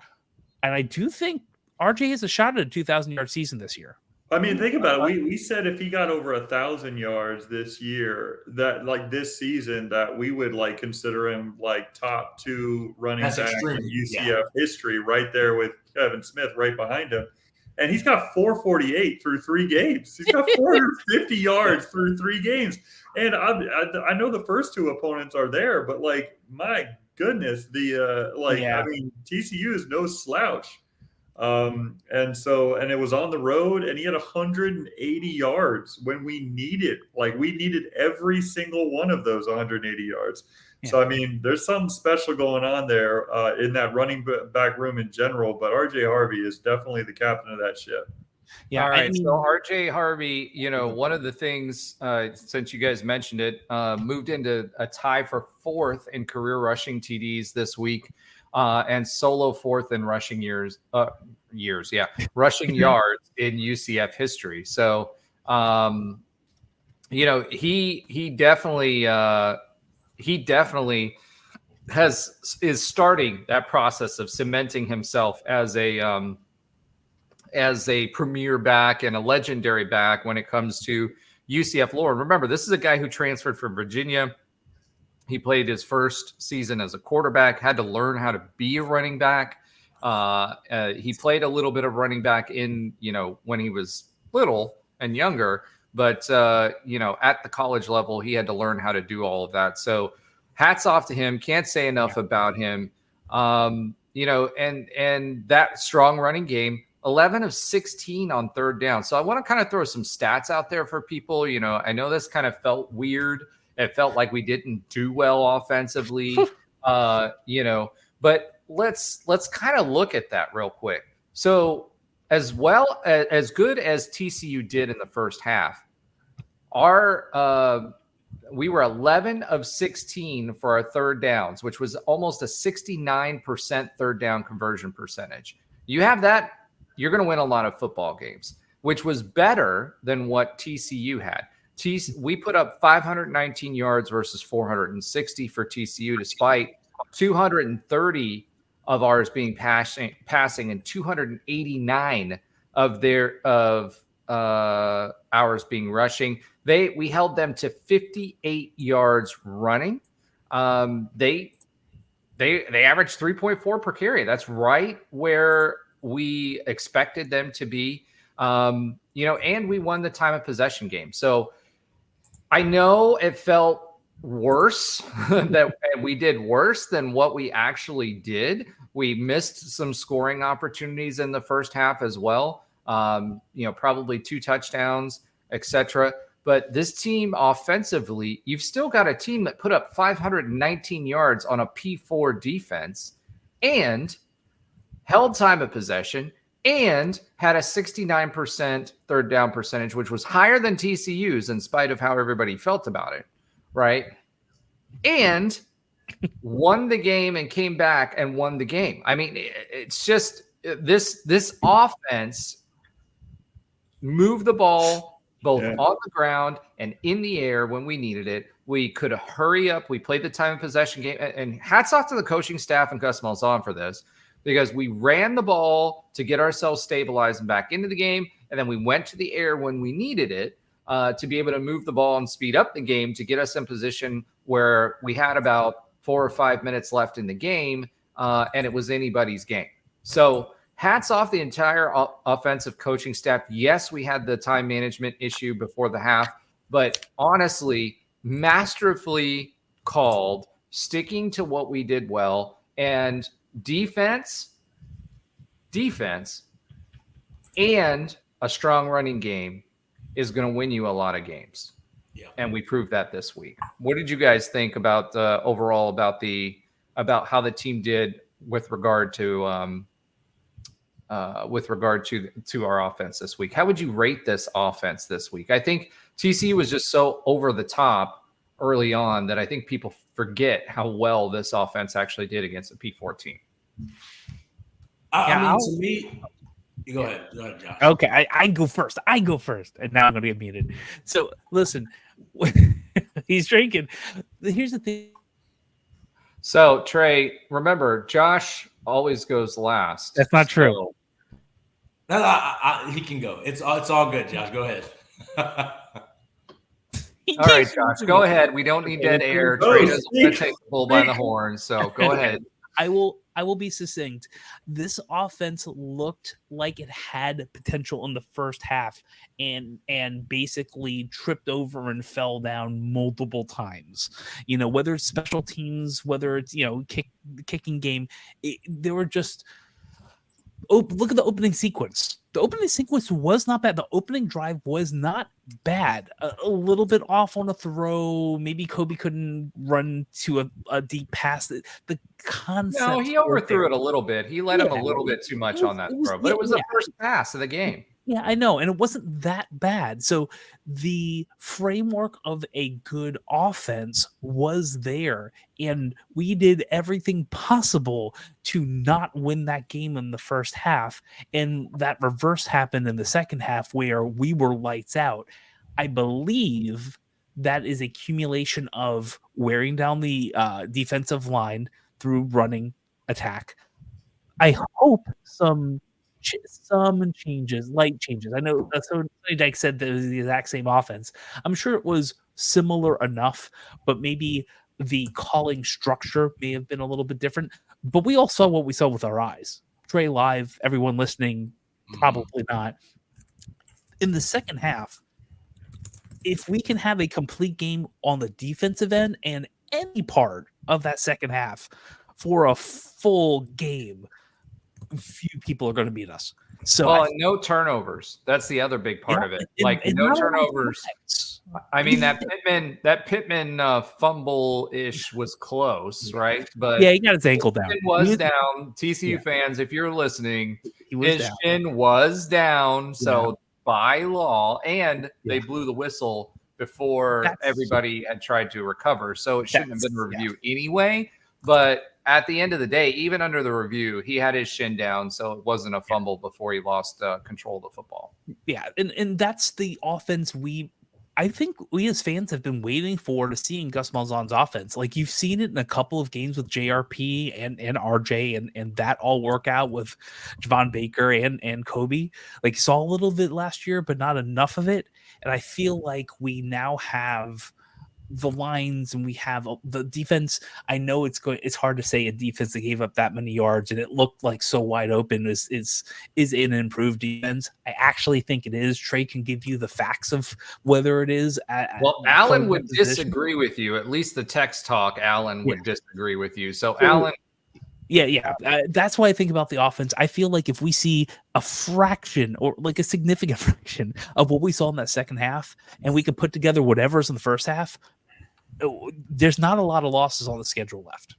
And I do think RJ has a shot at a 2,000 yard season this year. I mean, think about it. We said if he got over 1,000 yards this year, that like this season, that we would like consider him like top 2 running back in UCF history, right there with Kevin Smith right behind him. And he's got 448 through 3 games. He's got 450 yards through 3 games. And I know the first 2 opponents are there, but like, my goodness, I mean, TCU is no slouch. And it was on the road, and he had 180 yards when we needed every single one of those 180 yards. Yeah. So, I mean, there's something special going on there in that running back room in general, but RJ Harvey is definitely the captain of that ship. Yeah. All right. So RJ Harvey, one of the things, since you guys mentioned it, moved into a tie for 4th in career rushing TDs this week. And solo 4th in rushing rushing yards in UCF history. So, he definitely is starting that process of cementing himself as a premier back and a legendary back when it comes to UCF lore. And remember, this is a guy who transferred from Virginia. He played his first season as a quarterback, had to learn how to be a running back. He played a little bit of running back when he was little and younger, but at the college level, he had to learn how to do all of that. So hats off to him. Can't say enough about him. And that strong running game, 11 of 16 on 3rd down. So I want to kind of throw some stats out there for people. I know this kind of felt weird. It felt like we didn't do well offensively, but let's kind of look at that real quick. So as good as TCU did in the first half, we were 11 of 16 for our 3rd downs, which was almost a 69% 3rd down conversion percentage. You have that, you're going to win a lot of football games, which was better than what TCU had. We put up 519 yards versus 460 for TCU, despite 230 of ours being passing and 289 of ours being rushing. We held them to 58 yards running. They averaged 3.4 per carry. That's right where we expected them to be. And we won the time of possession game. So I know it felt worse that we did worse than what we actually did. We missed some scoring opportunities in the first half as well. Probably 2 touchdowns, etc. But this team offensively, you've still got a team that put up 519 yards on a P4 defense and held time of possession and had a 69% 3rd down percentage, which was higher than TCU's in spite of how everybody felt about it, right? And won the game and came back and won the game. I mean, it's just this offense moved the ball both on the ground and in the air when we needed it. We could hurry up. We played the time of possession game. And hats off to the coaching staff and Gus Malzahn for this, because we ran the ball to get ourselves stabilized and back into the game. And then we went to the air when we needed it to be able to move the ball and speed up the game to get us in position where we had about 4 or 5 minutes left in the game, and it was anybody's game. So hats off the entire offensive coaching staff. Yes, we had the time management issue before the half, but honestly, masterfully called, sticking to what we did well, and defense, and a strong running game is going to win you a lot of games. Yeah. And we proved that this week. What did you guys think about overall about how the team did with regard to our offense this week? How would you rate this offense this week? I think TCU was just so over the top early on that I think people forget how well this offense actually did against a P14. I mean, to me, you go ahead, Josh. Okay, I go first. And now I'm going to get muted. So listen, he's drinking. Here's the thing. So Trey, remember, Josh always goes last. That's not true. So, No, he can go. It's all good, Josh. Go ahead. all right, Josh, go ahead. We don't need dead air. Trey doesn't want to take the bull by the horn, so go ahead. I will be succinct. This offense looked like it had potential in the first half and basically tripped over and fell down multiple times. You know, whether it's special teams, whether it's, kicking game, they were just look at the opening sequence. The opening sequence was not bad. The opening drive was not bad. A little bit off on a throw. Maybe Kobe couldn't run to a deep pass. The concept. No, he overthrew it a little bit. He let him a little bit too much on that throw, but it was the first pass of the game. Yeah, I know. And it wasn't that bad. So the framework of a good offense was there. And we did everything possible to not win that game in the first half. And that reverse happened in the second half where we were lights out. I believe that is a accumulation of wearing down the defensive line through running attack. I hope some changes, light changes. I know Sonny Dyke said that it was the exact same offense. I'm sure it was similar enough, but maybe the calling structure may have been a little bit different. But we all saw what we saw with our eyes. Trey live, everyone listening, probably not. In the second half, if we can have a complete game on the defensive end and any part of that second half for a full game, few people are going to beat us. So no turnovers. That's the other big part of it. No turnovers. I mean, that Pittman fumble-ish was close, right? But yeah, he got his ankle down. It was down. TCU fans, if you're listening, his shin was down. So by law, and they blew the whistle before everybody had tried to recover. So it shouldn't have been reviewed anyway. But at the end of the day, even under the review, he had his shin down, so it wasn't a fumble before he lost control of the football. Yeah, and that's the offense I think we as fans have been waiting for to see in Gus Malzahn's offense. Like, you've seen it in a couple of games with JRP and RJ, and that all work out with Javon Baker and Kobe. Like, you saw a little bit last year, but not enough of it. And I feel like we now have the lines and we have the defense. I know it's hard to say a defense that gave up that many yards and it looked like so wide open is an improved defense. I actually think it is. Trey can give you the facts of whether it is. Alan would disagree with you. At least the text talk, Alan would disagree with you. So Alan. Yeah. That's why I think about the offense. I feel like if we see a fraction or like a significant fraction of what we saw in that second half and we can put together whatever's in the first half, there's not a lot of losses on the schedule left.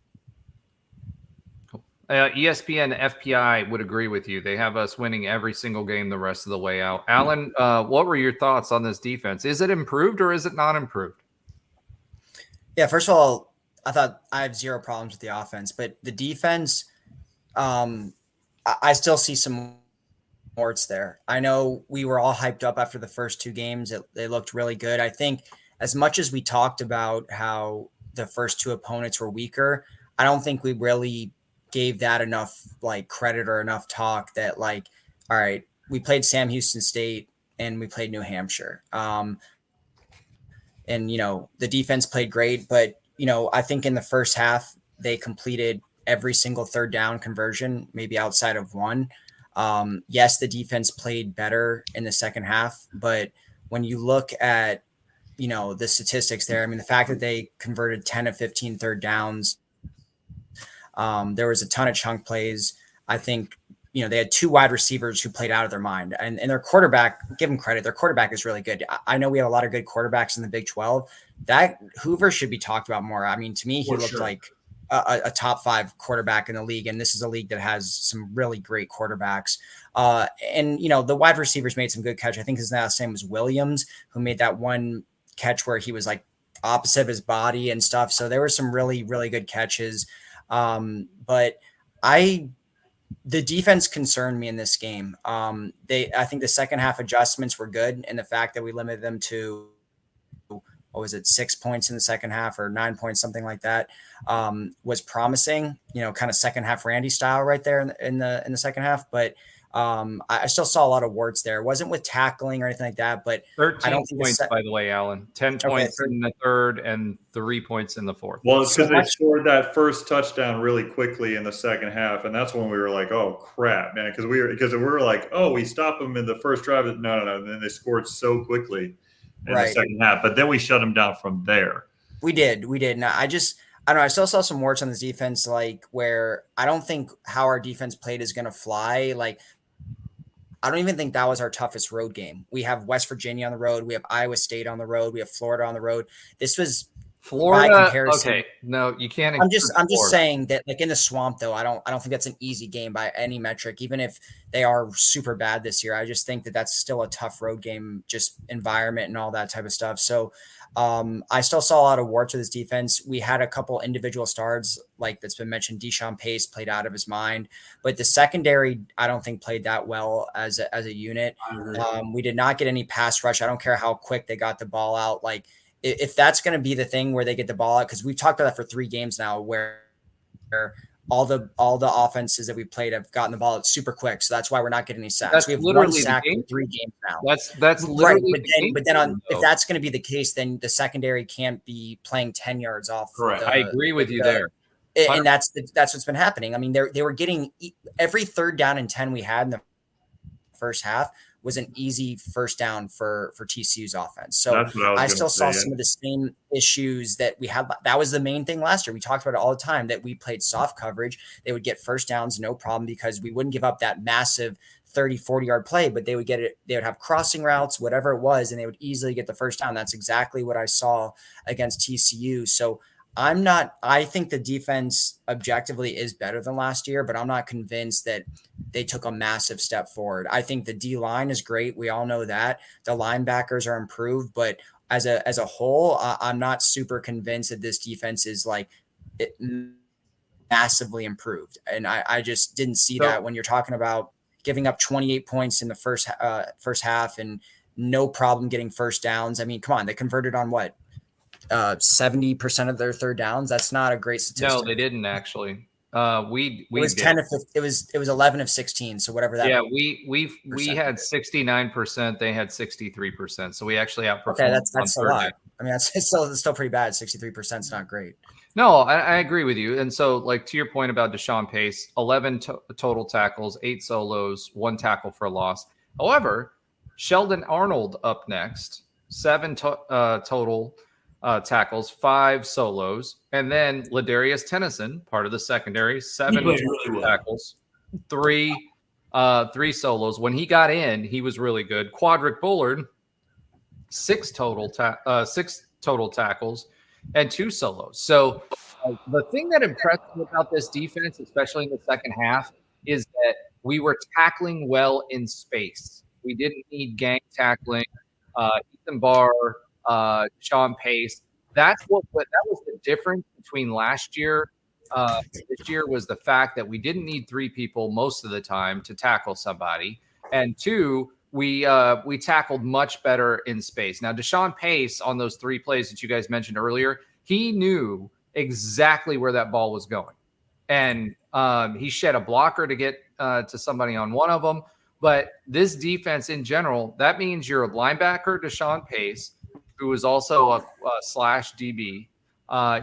ESPN FPI would agree with you. They have us winning every single game the rest of the way out. Alan, what were your thoughts on this defense? Is it improved or is it not improved? Yeah, first of all, I thought I have zero problems with the offense, but the defense, I still see some warts there. I know we were all hyped up after the first two games. They looked really good. I think as much as we talked about how the first two opponents were weaker, I don't think we really gave that enough credit or enough talk that all right, we played Sam Houston State and we played New Hampshire. And the defense played great, but I think in the first half, they completed every single third down conversion, maybe outside of one. Yes, the defense played better in the second half, but when you look at, the statistics there, I mean, the fact that they converted 10 of 15 third downs, there was a ton of chunk plays. I think, they had 2 wide receivers who played out of their mind, and their quarterback, give them credit. Their quarterback is really good. I know we have a lot of good quarterbacks in the Big 12. That Hoover should be talked about more. I mean, to me, he looked like a top 5 quarterback in the league. And this is a league that has some really great quarterbacks. And the wide receivers made some good catch. I think his last name was Williams, who made that one catch where he was like opposite of his body and stuff. So there were some really, really good catches. But the defense concerned me in this game. I think the second half adjustments were good. And the fact that we limited them to, 6 points in the second half or 9 points, something like that, was promising, kind of second half Randy style right there in the second half. But I still saw a lot of warts there. It wasn't with tackling or anything like that, but 13 points, by the way, Alan. 10 points in the third and 3 points in the fourth. Well, it's because they scored that first touchdown really quickly in the second half, and that's when we were like, "Oh crap, man!" Because we were like, "Oh, we stopped them in the first drive." No. And then they scored so quickly in the second half, but then we shut them down from there. We did. Now, I don't know. I still saw some warts on this defense, like where I don't think how our defense played is going to fly. Like, I don't even think that was our toughest road game. We have West Virginia on the road. We have Iowa State on the road. We have Florida on the road. This was Florida. By comparison, okay, no, you can't. I'm just saying that, like in the swamp, though, I don't think that's an easy game by any metric. Even if they are super bad this year, I just think that that's still a tough road game, just environment and all that type of stuff. So I still saw a lot of warts with this defense. We had a couple individual stars, like that's been mentioned. Deshaun Pace played out of his mind, but the secondary, I don't think played that well as a unit. We did not get any pass rush. I don't care how quick they got the ball out. Like, if that's going to be the thing where they get the ball out, because we've talked about that for 3 games now, where all the offenses that we played have gotten the ball out super quick. So that's why we're not getting any sacks. We have 1 sack in 3 games now. That's literally right. But then if that's going to be the case, then the secondary can't be playing 10 yards off. Correct. I agree with you there. And that's what's been happening. I mean, they were getting every third down and 10 we had in the first half was an easy first down for TCU's offense. So I still saw some of the same issues that we had. That was the main thing last year. We talked about it all the time, that we played soft coverage. They would get first downs, no problem, because we wouldn't give up that massive 30, 40-yard play, but they would get it. They would have crossing routes, whatever it was, and they would easily get the first down. That's exactly what I saw against TCU. So I think the defense objectively is better than last year, but I'm not convinced that they took a massive step forward. I think the D line is great. We all know that the linebackers are improved, but as a whole, I'm not super convinced that this defense is massively improved. And I just didn't see that when you're talking about giving up 28 points in the first half and no problem getting first downs. I mean, come on, they converted on what? 70% of their third downs. That's not a great statistic. No, they didn't actually. We it was 10 of 15, it was 11 of 16. So whatever that. Yeah, we had 69%. They had 63%. So we actually outperformed. Okay, that's a lot. I mean, it's still pretty bad. 63% is not great. No, I agree with you. And so, like, to your point about Deshaun Pace, 11 total tackles, 8 solos, 1 tackle for a loss. However, Sheldon Arnold up next, 7 total tackles, 5 solos, and then Ladarius Tennyson, part of the secondary, 7 tackles, 3 solos. When he got in, he was really good. Quadric Bullard, 6 total tackles and 2 solos. So the thing that impressed me about this defense, especially in the second half, is that we were tackling well in space. We didn't need gang tackling. Ethan Barr, Sean Pace. That was the difference between last year. This year was the fact that we didn't need 3 people most of the time to tackle somebody, and 2, we tackled much better in space. Now, Deshaun Pace, on those 3 plays that you guys mentioned earlier, he knew exactly where that ball was going, and he shed a blocker to get to somebody on one of them. But this defense in general, that means you're a linebacker, Deshaun Pace, who is also a slash DB.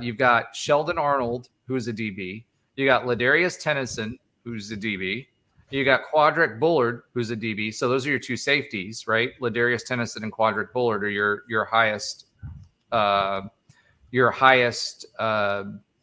You've got Sheldon Arnold, who's a DB. You got Ladarius Tennyson, who's a DB. You got Quadric Bullard, who's a DB. So those are your two safeties, right? Ladarius Tennyson and Quadric Bullard are your highest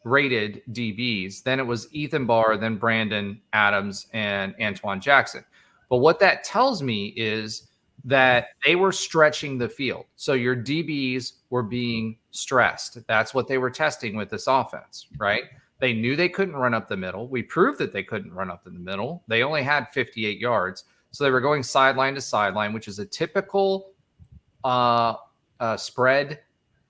rated DBs. Then it was Ethan Barr, then Brandon Adams, and Antoine Jackson. But what that tells me is that they were stretching the field. So your DBs were being stressed. That's what they were testing with this offense, right? They knew they couldn't run up the middle. We proved that they couldn't run up in the middle. They only had 58 yards. So they were going sideline to sideline, which is a typical spread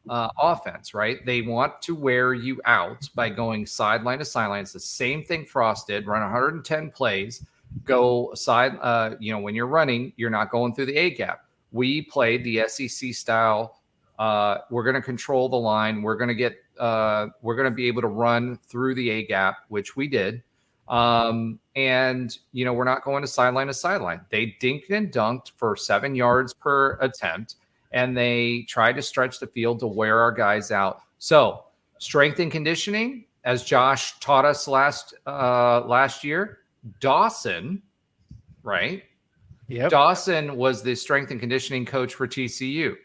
offense, right? They want to wear you out by going sideline to sideline. It's the same thing Frost did, run 110 plays, go side, when you're running, you're not going through the A gap. We played the SEC style. We're going to control the line. We're going to be able to run through the A gap, which we did. We're not going to sideline. They dinked and dunked for 7 yards per attempt, and they tried to stretch the field to wear our guys out. So strength and conditioning, as Josh taught us last year, Dawson, right? Yep. Dawson was the strength and conditioning coach for TCU.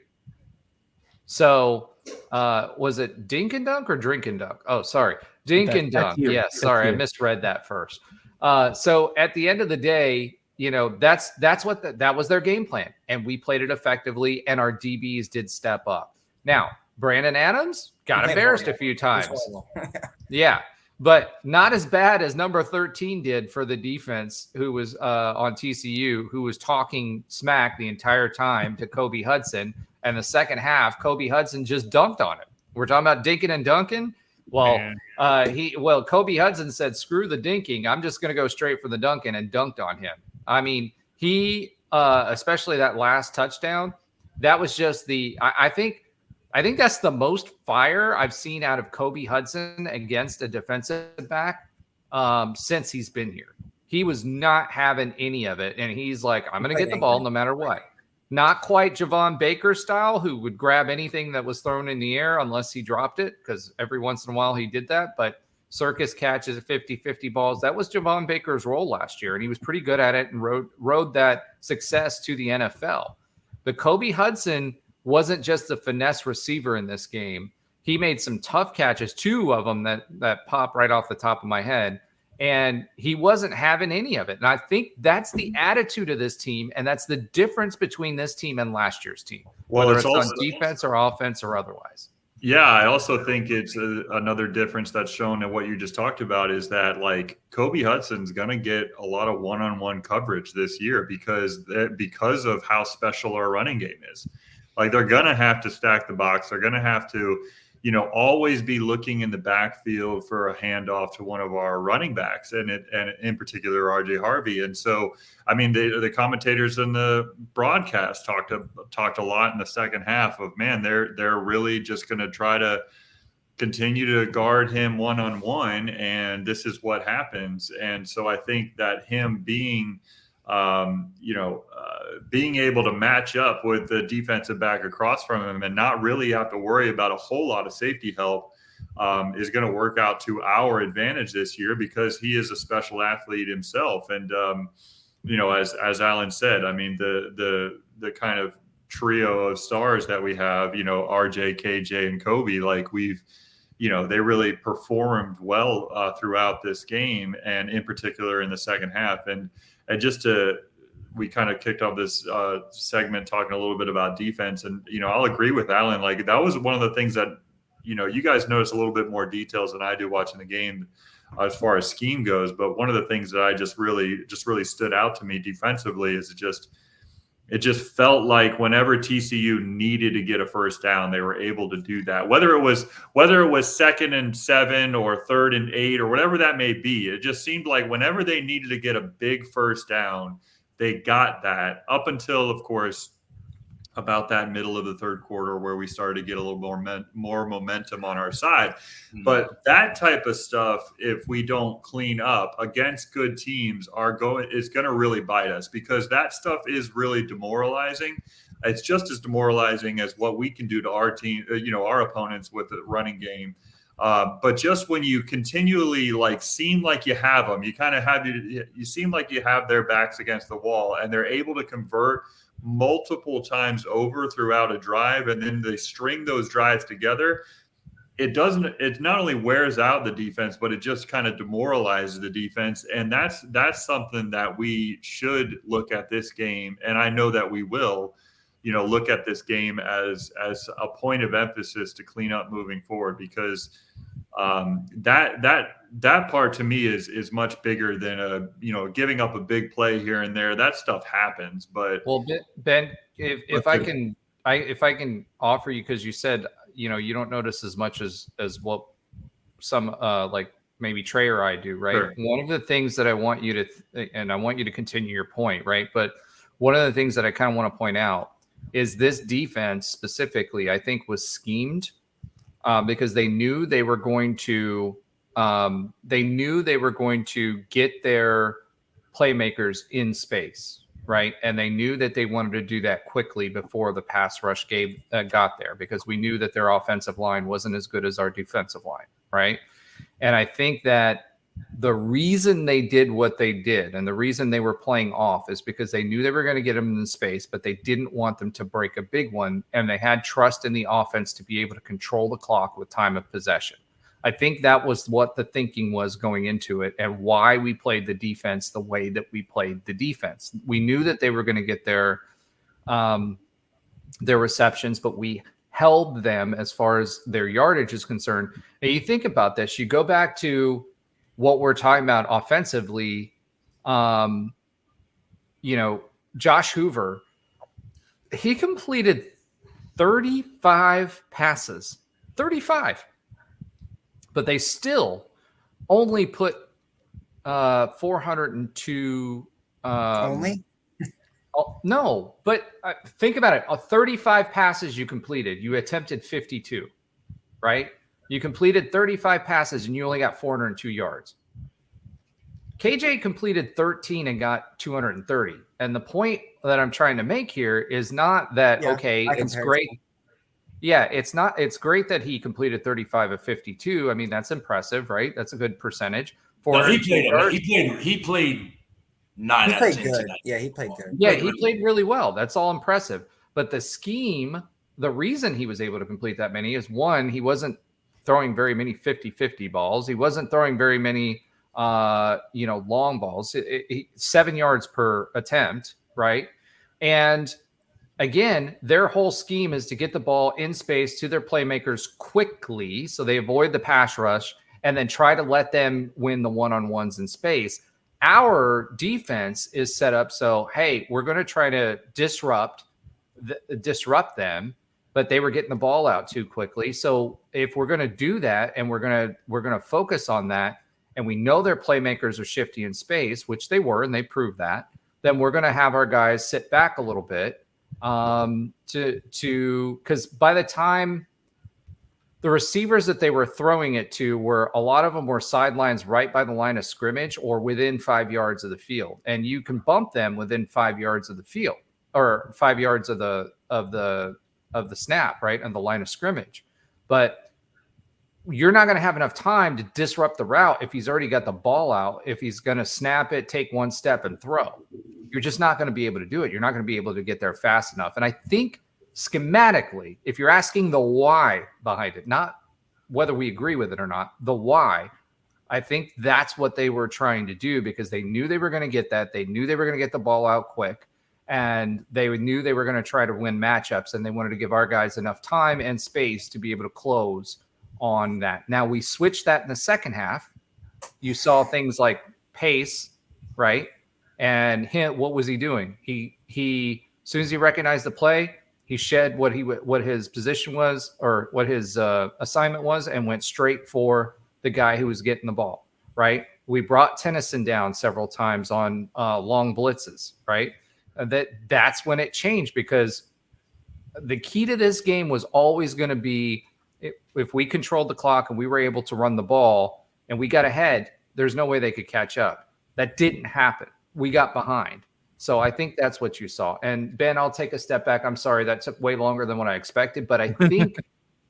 So was it Dink and Dunk or Drink and Dunk? Oh, sorry. Dink and Dunk. Yes, sorry. I misread that first. So at the end of the day, that's what that was their game plan. And we played it effectively, and our DBs did step up. Now, Brandon Adams got embarrassed a few times. Yeah. But not as bad as number 13 did for the defense, who was on TCU, who was talking smack the entire time to Kobe Hudson. And the second half, Kobe Hudson just dunked on him. We're talking about dinking and dunking. Well, Kobe Hudson said, "Screw the dinking. I'm just going to go straight for the dunking," and dunked on him. I mean, he, especially that last touchdown, that was just I think that's the most fire I've seen out of Kobe Hudson against a defensive back since he's been here. He was not having any of it, and he's like, "I'm going to get the ball no matter what." Not quite Javon Baker style, who would grab anything that was thrown in the air unless he dropped it, because every once in a while he did that. But circus catches, 50-50 balls, that was Javon Baker's role last year, and he was pretty good at it and rode that success to the NFL. But Kobe Hudson wasn't just the finesse receiver in this game. He made some tough catches, 2 of them that pop right off the top of my head, and he wasn't having any of it. And I think that's the attitude of this team, and that's the difference between this team and last year's team, whether it's on defense or offense or otherwise. Yeah, I also think it's another difference that's shown in what you just talked about is that, like, Kobe Hudson's going to get a lot of one-on-one coverage this year because of how special our running game is. Like, they're going to have to stack the box. They're going to have to, always be looking in the backfield for a handoff to one of our running backs, and in particular RJ Harvey. And so, I mean, the commentators in the broadcast talked a lot in the second half of, man, they're really just going to try to continue to guard him one-on-one, and this is what happens. And so I think that him being being able to match up with the defensive back across from him and not really have to worry about a whole lot of safety help is going to work out to our advantage this year, because he is a special athlete himself. And, as Alan said, I mean, the kind of trio of stars that we have, RJ, KJ, and Kobe, like they really performed well throughout this game, and in particular in the second half. And we kind of kicked off this segment talking a little bit about defense, and I'll agree with Alan. Like, that was one of the things that you guys notice a little bit more details than I do watching the game as far as scheme goes. But one of the things that I just really stood out to me defensively is it just felt like whenever TCU needed to get a first down, they were able to do that. Whether it was 2nd and 7 or 3rd and 8 or whatever that may be, it just seemed like whenever they needed to get a big first down, they got that, up until, of course, about that middle of the third quarter where we started to get a little more momentum on our side. Mm-hmm. But that type of stuff, if we don't clean up against good teams, is going to really bite us, because that stuff is really demoralizing. it's just as demoralizing as what we can do to our team, our opponents with the running game. But just when you continually seem like you have them, you kind of have you seem like you have their backs against the wall, and they're able to convert multiple times over throughout a drive, and then they string those drives together. It not only wears out the defense, but it just kind of demoralizes the defense. And that's something that we should look at this game. And I know that we will, look at this game as a point of emphasis to clean up moving forward, because that part to me is much bigger than giving up a big play here and there. That stuff happens. But Ben, if I can offer you, because you said you don't notice as much as what some maybe Trey or I do, right? Sure. One of the things that I want you to, and I want you to continue your point, right? But one of the things that I kind of want to point out is this defense specifically, I think, was schemed because they knew they were going to get their playmakers in space, right? And they knew that they wanted to do that quickly before the pass rush got there, because we knew that their offensive line wasn't as good as our defensive line, right? And I think that the reason they did what they did and the reason they were playing off is because they knew they were going to get them in space, but they didn't want them to break a big one. And they had trust in the offense to be able to control the clock with time of possession. I think that was what the thinking was going into it, and why we played the defense the way that we played the defense. We knew that they were going to get their receptions, but we held them as far as their yardage is concerned. And you think about this, you go back to what we're talking about offensively. Josh Hoover, he completed 35 passes, 35. But they still only put 402. Only? No, but think about it. 35 passes you completed. You attempted 52, right? You completed 35 passes and you only got 402 yards. KJ completed 13 and got 230. And the point that I'm trying to make here is not that, it's great. Yeah, it's great that he completed 35 of 52. I mean, that's impressive, right? That's a good percentage. He played 9 out of 10 good. tonight. Yeah, he played good. Yeah, he played really well. That's all impressive. But the scheme, the reason he was able to complete that many is, one, he wasn't throwing very many 50-50 balls. He wasn't throwing very many long balls. 7 yards per attempt, right? And again, their whole scheme is to get the ball in space to their playmakers quickly so they avoid the pass rush and then try to let them win the one-on-ones in space. Our defense is set up so, hey, we're going to try to disrupt them, but they were getting the ball out too quickly. So if we're going to do that and we're going to focus on that, and we know their playmakers are shifty in space, which they were, and they proved that, then we're going to have our guys sit back a little bit because by the time the receivers that they were throwing it to a lot of them were sidelines right by the line of scrimmage or within 5 yards of the field, and you can bump them within 5 yards of the field or 5 yards of the snap, right, on the line of scrimmage. But you're not going to have enough time to disrupt the route if he's already got the ball out. If he's going to snap it, take one step and throw, you're just not going to be able to do it. You're not going to be able to get there fast enough. And I think schematically, if you're asking the why behind it, not whether we agree with it or not, the why, I think that's what they were trying to do, because they knew they were going to get that. They knew they were going to get the ball out quick, and they knew they were going to try to win matchups, and they wanted to give our guys enough time and space to be able to close on that. Now we switched that in the second half. You saw things like pace, right? And what was he doing? He as soon as he recognized the play, he shed what his position was or what his assignment was and went straight for the guy who was getting the ball, right? We brought Tennyson down several times on long blitzes, right? That's when it changed, because the key to this game was always going to be, if we controlled the clock and we were able to run the ball and we got ahead, there's no way they could catch up. That didn't happen. We got behind. So I think that's what you saw. And Ben, I'll take a step back. I'm sorry that took way longer than what I expected, but I think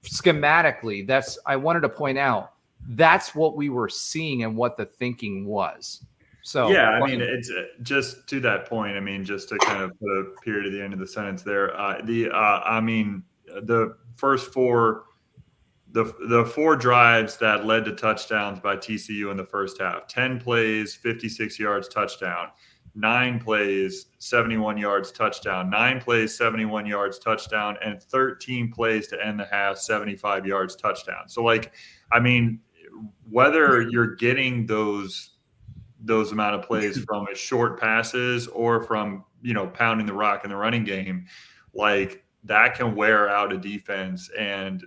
schematically, I wanted to point out that's what we were seeing and what the thinking was. So yeah, I mean, it's just to that point. I mean, just to kind of put a period at the end of the sentence there. I mean, the first four, the four drives that led to touchdowns by TCU in the first half: 10 plays, 56 yards, touchdown; 9 plays, 71 yards, touchdown; 9 plays, 71 yards, touchdown; and 13 plays to end the half, 75 yards, touchdown. So, like, I mean, whether you're getting those amount of plays from as short passes or from, pounding the rock in the running game, like that can wear out a defense and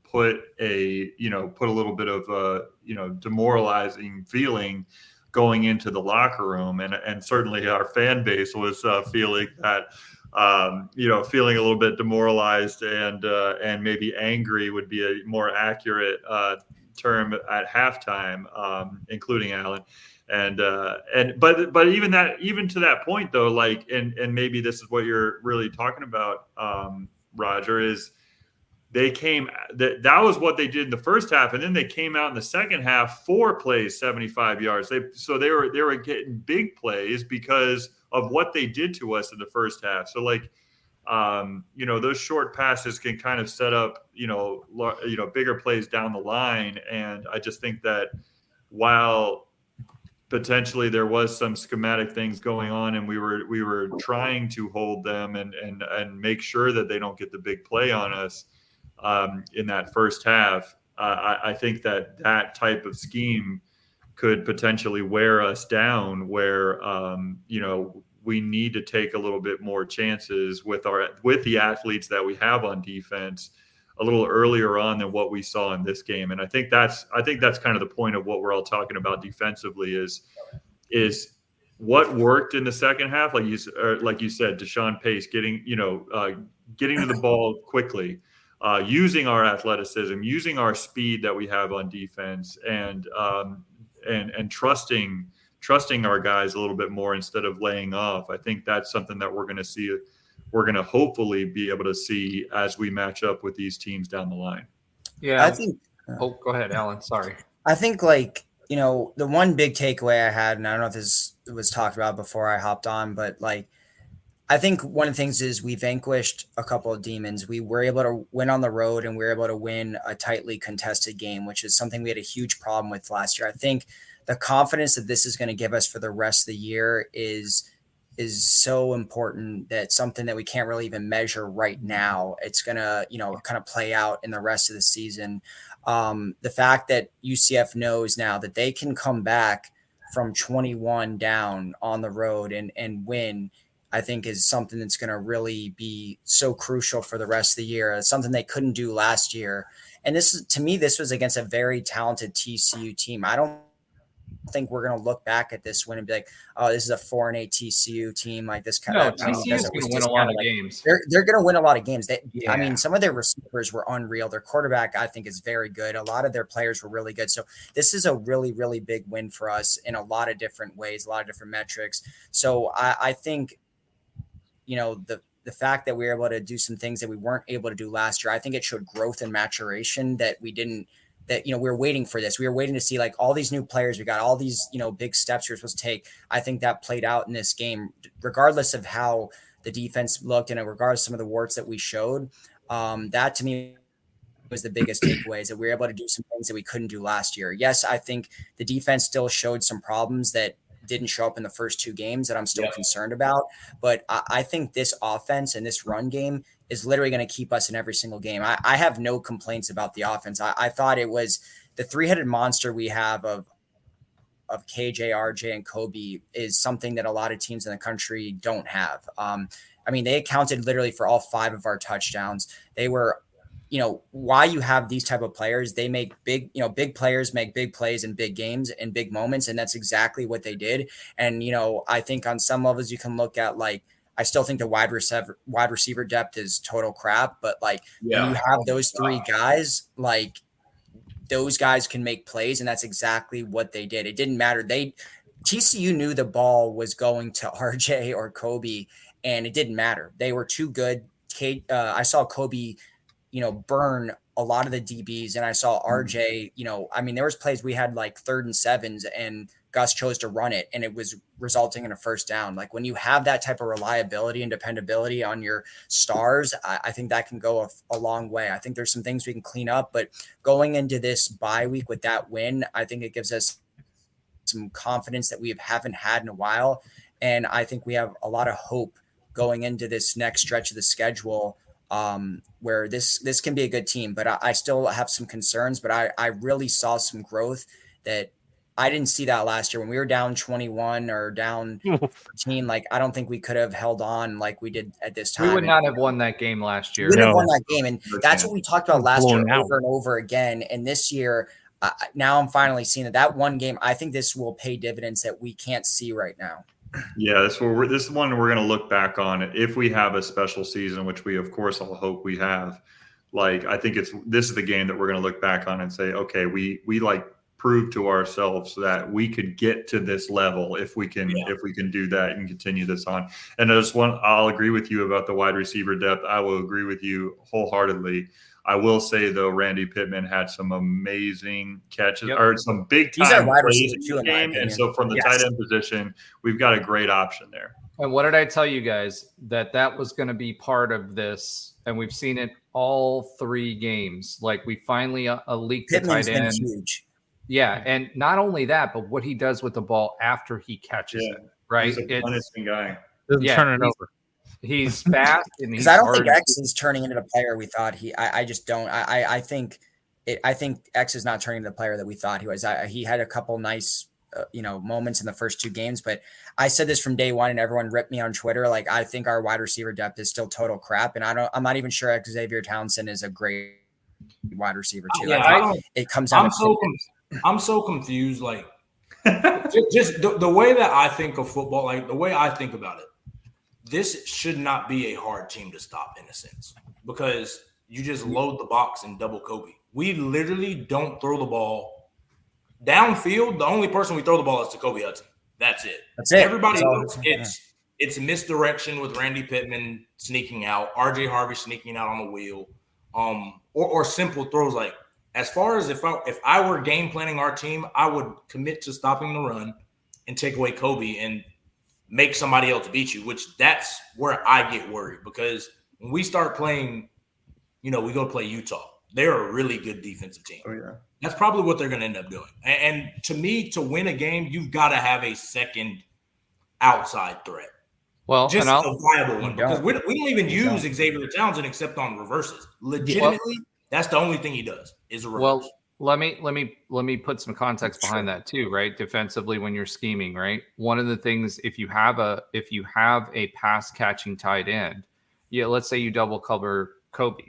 put a little bit of a, demoralizing feeling going into the locker room. And certainly our fan base was feeling that, feeling a little bit demoralized and maybe angry would be a more accurate term at halftime, including Alan. But even to that point though, like, and maybe this is what you're really talking about, Roger, is that was what they did in the first half, and then they came out in the second half, 4 plays, 75 yards. They were getting big plays because of what they did to us in the first half. So like, those short passes can kind of set up, bigger plays down the line. And I just think that while potentially there was some schematic things going on and we were trying to hold them and make sure that they don't get the big play on us in that first half, I think that type of scheme could potentially wear us down where, we need to take a little bit more chances with the athletes that we have on defense a little earlier on than what we saw in this game. And I think that's kind of the point of what we're all talking about defensively is what worked in the second half. Like you said, Deshaun Pace getting to the ball quickly, using our athleticism, using our speed that we have on defense, and trusting our guys a little bit more instead of laying off. I think that's something that we're going to see. We're going to hopefully be able to see as we match up with these teams down the line. Yeah, I think. Oh, go ahead, Alan. Sorry. I think, like, the one big takeaway I had, and I don't know if this was talked about before I hopped on, but like, I think one of the things is we vanquished a couple of demons. We were able to win on the road, and we were able to win a tightly contested game, which is something we had a huge problem with last year. I think the confidence that this is going to give us for the rest of the year is so important. That something that we can't really even measure right now. It's going to, kind of play out in the rest of the season. The fact that UCF knows now that they can come back from 21 down on the road and win, I think is something that's going to really be so crucial for the rest of the year. It's something they couldn't do last year. And to me, this was against a very talented TCU team. I don't think we're going to look back at this win and be like, oh, this is a 4-8 TCU team. Like this kind of TCU is going to win a lot of games. They're going to win a lot of games. Yeah. I mean, some of their receivers were unreal. Their quarterback, I think, is very good. A lot of their players were really good. So this is a really, really big win for us in a lot of different ways, a lot of different metrics. So I think, the fact that we were able to do some things that we weren't able to do last year, I think it showed growth and maturation that we didn't. That, we're waiting for this. We were waiting to see, like, all these new players. We got all these, big steps we're supposed to take. I think that played out in this game, regardless of how the defense looked and regardless of some of the warts that we showed. That to me was the biggest takeaway, is that we were able to do some things that we couldn't do last year. Yes, I think the defense still showed some problems that didn't show up in the first 2 games that I'm still concerned about. But I think this offense and this run game is literally going to keep us in every single game. I have no complaints about the offense. I thought it was the 3-headed monster we have of KJ, RJ, and Kobe is something that a lot of teams in the country don't have. I mean, they accounted literally for all 5 of our touchdowns. They were, why you have these type of players, they make big players make big plays in big games and big moments. And that's exactly what they did. And, I think on some levels you can look at, like, I still think the wide receiver depth is total crap, but like when you have those 3 guys, like, those guys can make plays, and that's exactly what they did. It didn't matter. TCU knew the ball was going to RJ or Kobe, and it didn't matter. They were too good. I saw Kobe, burn a lot of the DBs, and I saw RJ. I mean, there was plays we had like 3rd and 7s, and Gus chose to run it, and it was resulting in a first down. Like when you have that type of reliability and dependability on your stars, I think that can go a long way. I think there's some things we can clean up, but going into this bye week with that win, I think it gives us some confidence that we haven't had in a while. And I think we have a lot of hope going into this next stretch of the schedule, where this can be a good team, but I still have some concerns, but I really saw some growth that I didn't see that last year when we were down 21 or down 14. Like, I don't think we could have held on like we did at this time. We would not have won that game last year. We would have won that game. And that's what we talked about last year over and over again. And this year, now I'm finally seeing that one game, I think this will pay dividends that we can't see right now. Yeah, this is one we're going to look back on if we have a special season, which we of course all hope we have. Like, I think this is the game that we're going to look back on and say, okay, we like proved to ourselves that we could get to this level if we can do that and continue this on. And I'll agree with you about the wide receiver depth. I will agree with you wholeheartedly. I will say, though, Randy Pittman had some amazing catches or some big time plays in the game. And so from the tight end position, we've got a great option there. And what did I tell you guys? That was going to be part of this. And we've seen it all 3 games. Like, we finally leaked Pittman's the tight end. Huge. Yeah. And not only that, but what he does with the ball after he catches it, right? He's a punishing guy. Doesn't turn it over. He's fast, and because I don't think X is turning into the player we thought he. I just don't. I think X is not turning into the player that we thought he was. He had a couple nice, moments in the first 2 games, but I said this from day one, and everyone ripped me on Twitter. Like, I think our wide receiver depth is still total crap, and I'm not even sure Xavier Townsend is a great wide receiver too. Yeah, it comes down. I'm so confused. Like, just the way that I think of football, like the way I think about it. This should not be a hard team to stop in a sense, because you just load the box and double Kobe. We literally don't throw the ball downfield. The only person we throw the ball is to Kobe Hudson. That's it. Everybody else, it's misdirection with Randy Pittman sneaking out, RJ Harvey sneaking out on the wheel, or simple throws. Like, as far as if I were game planning our team, I would commit to stopping the run and take away Kobe and make somebody else beat you, which that's where I get worried, because when we start playing, we go play Utah. They're a really good defensive team. Oh, yeah. That's probably what they're going to end up doing. And to me, to win a game, you've got to have a second outside threat. Well, just a viable one, because we don't even use Xavier Townsend except on reverses. Legitimately, that's the only thing he does is a reverse. Well, let me put some context behind that too, right? Defensively, when you're scheming, right? One of the things, if you have a pass catching tight end, let's say you double cover Kobe,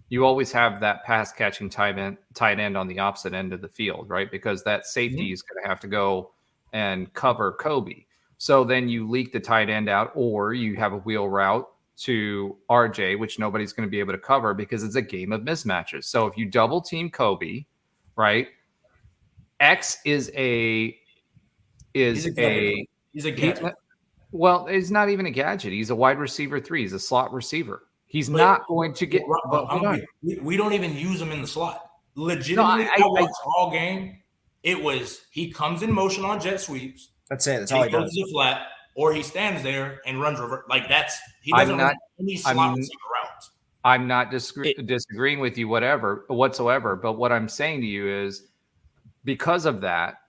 you always have that pass catching tight end on the opposite end of the field, right? Because that safety is going to have to go and cover Kobe. So then you leak the tight end out, or you have a wheel route to RJ, which nobody's going to be able to cover because it's a game of mismatches. So if you double team Kobe, right? X is a gadget. Well, he's not even a gadget. He's a wide receiver 3. He's a slot receiver. He's not going to get. We don't even use him in the slot. Legitimately, I watched all game. It was he comes in motion on jet sweeps. That's it. That's all he does. He goes to the flat, or he stands there and runs reverse. Like, that's he doesn't run any slot receiver routes. I'm not disagreeing with you whatsoever. But what I'm saying to you is, because of that,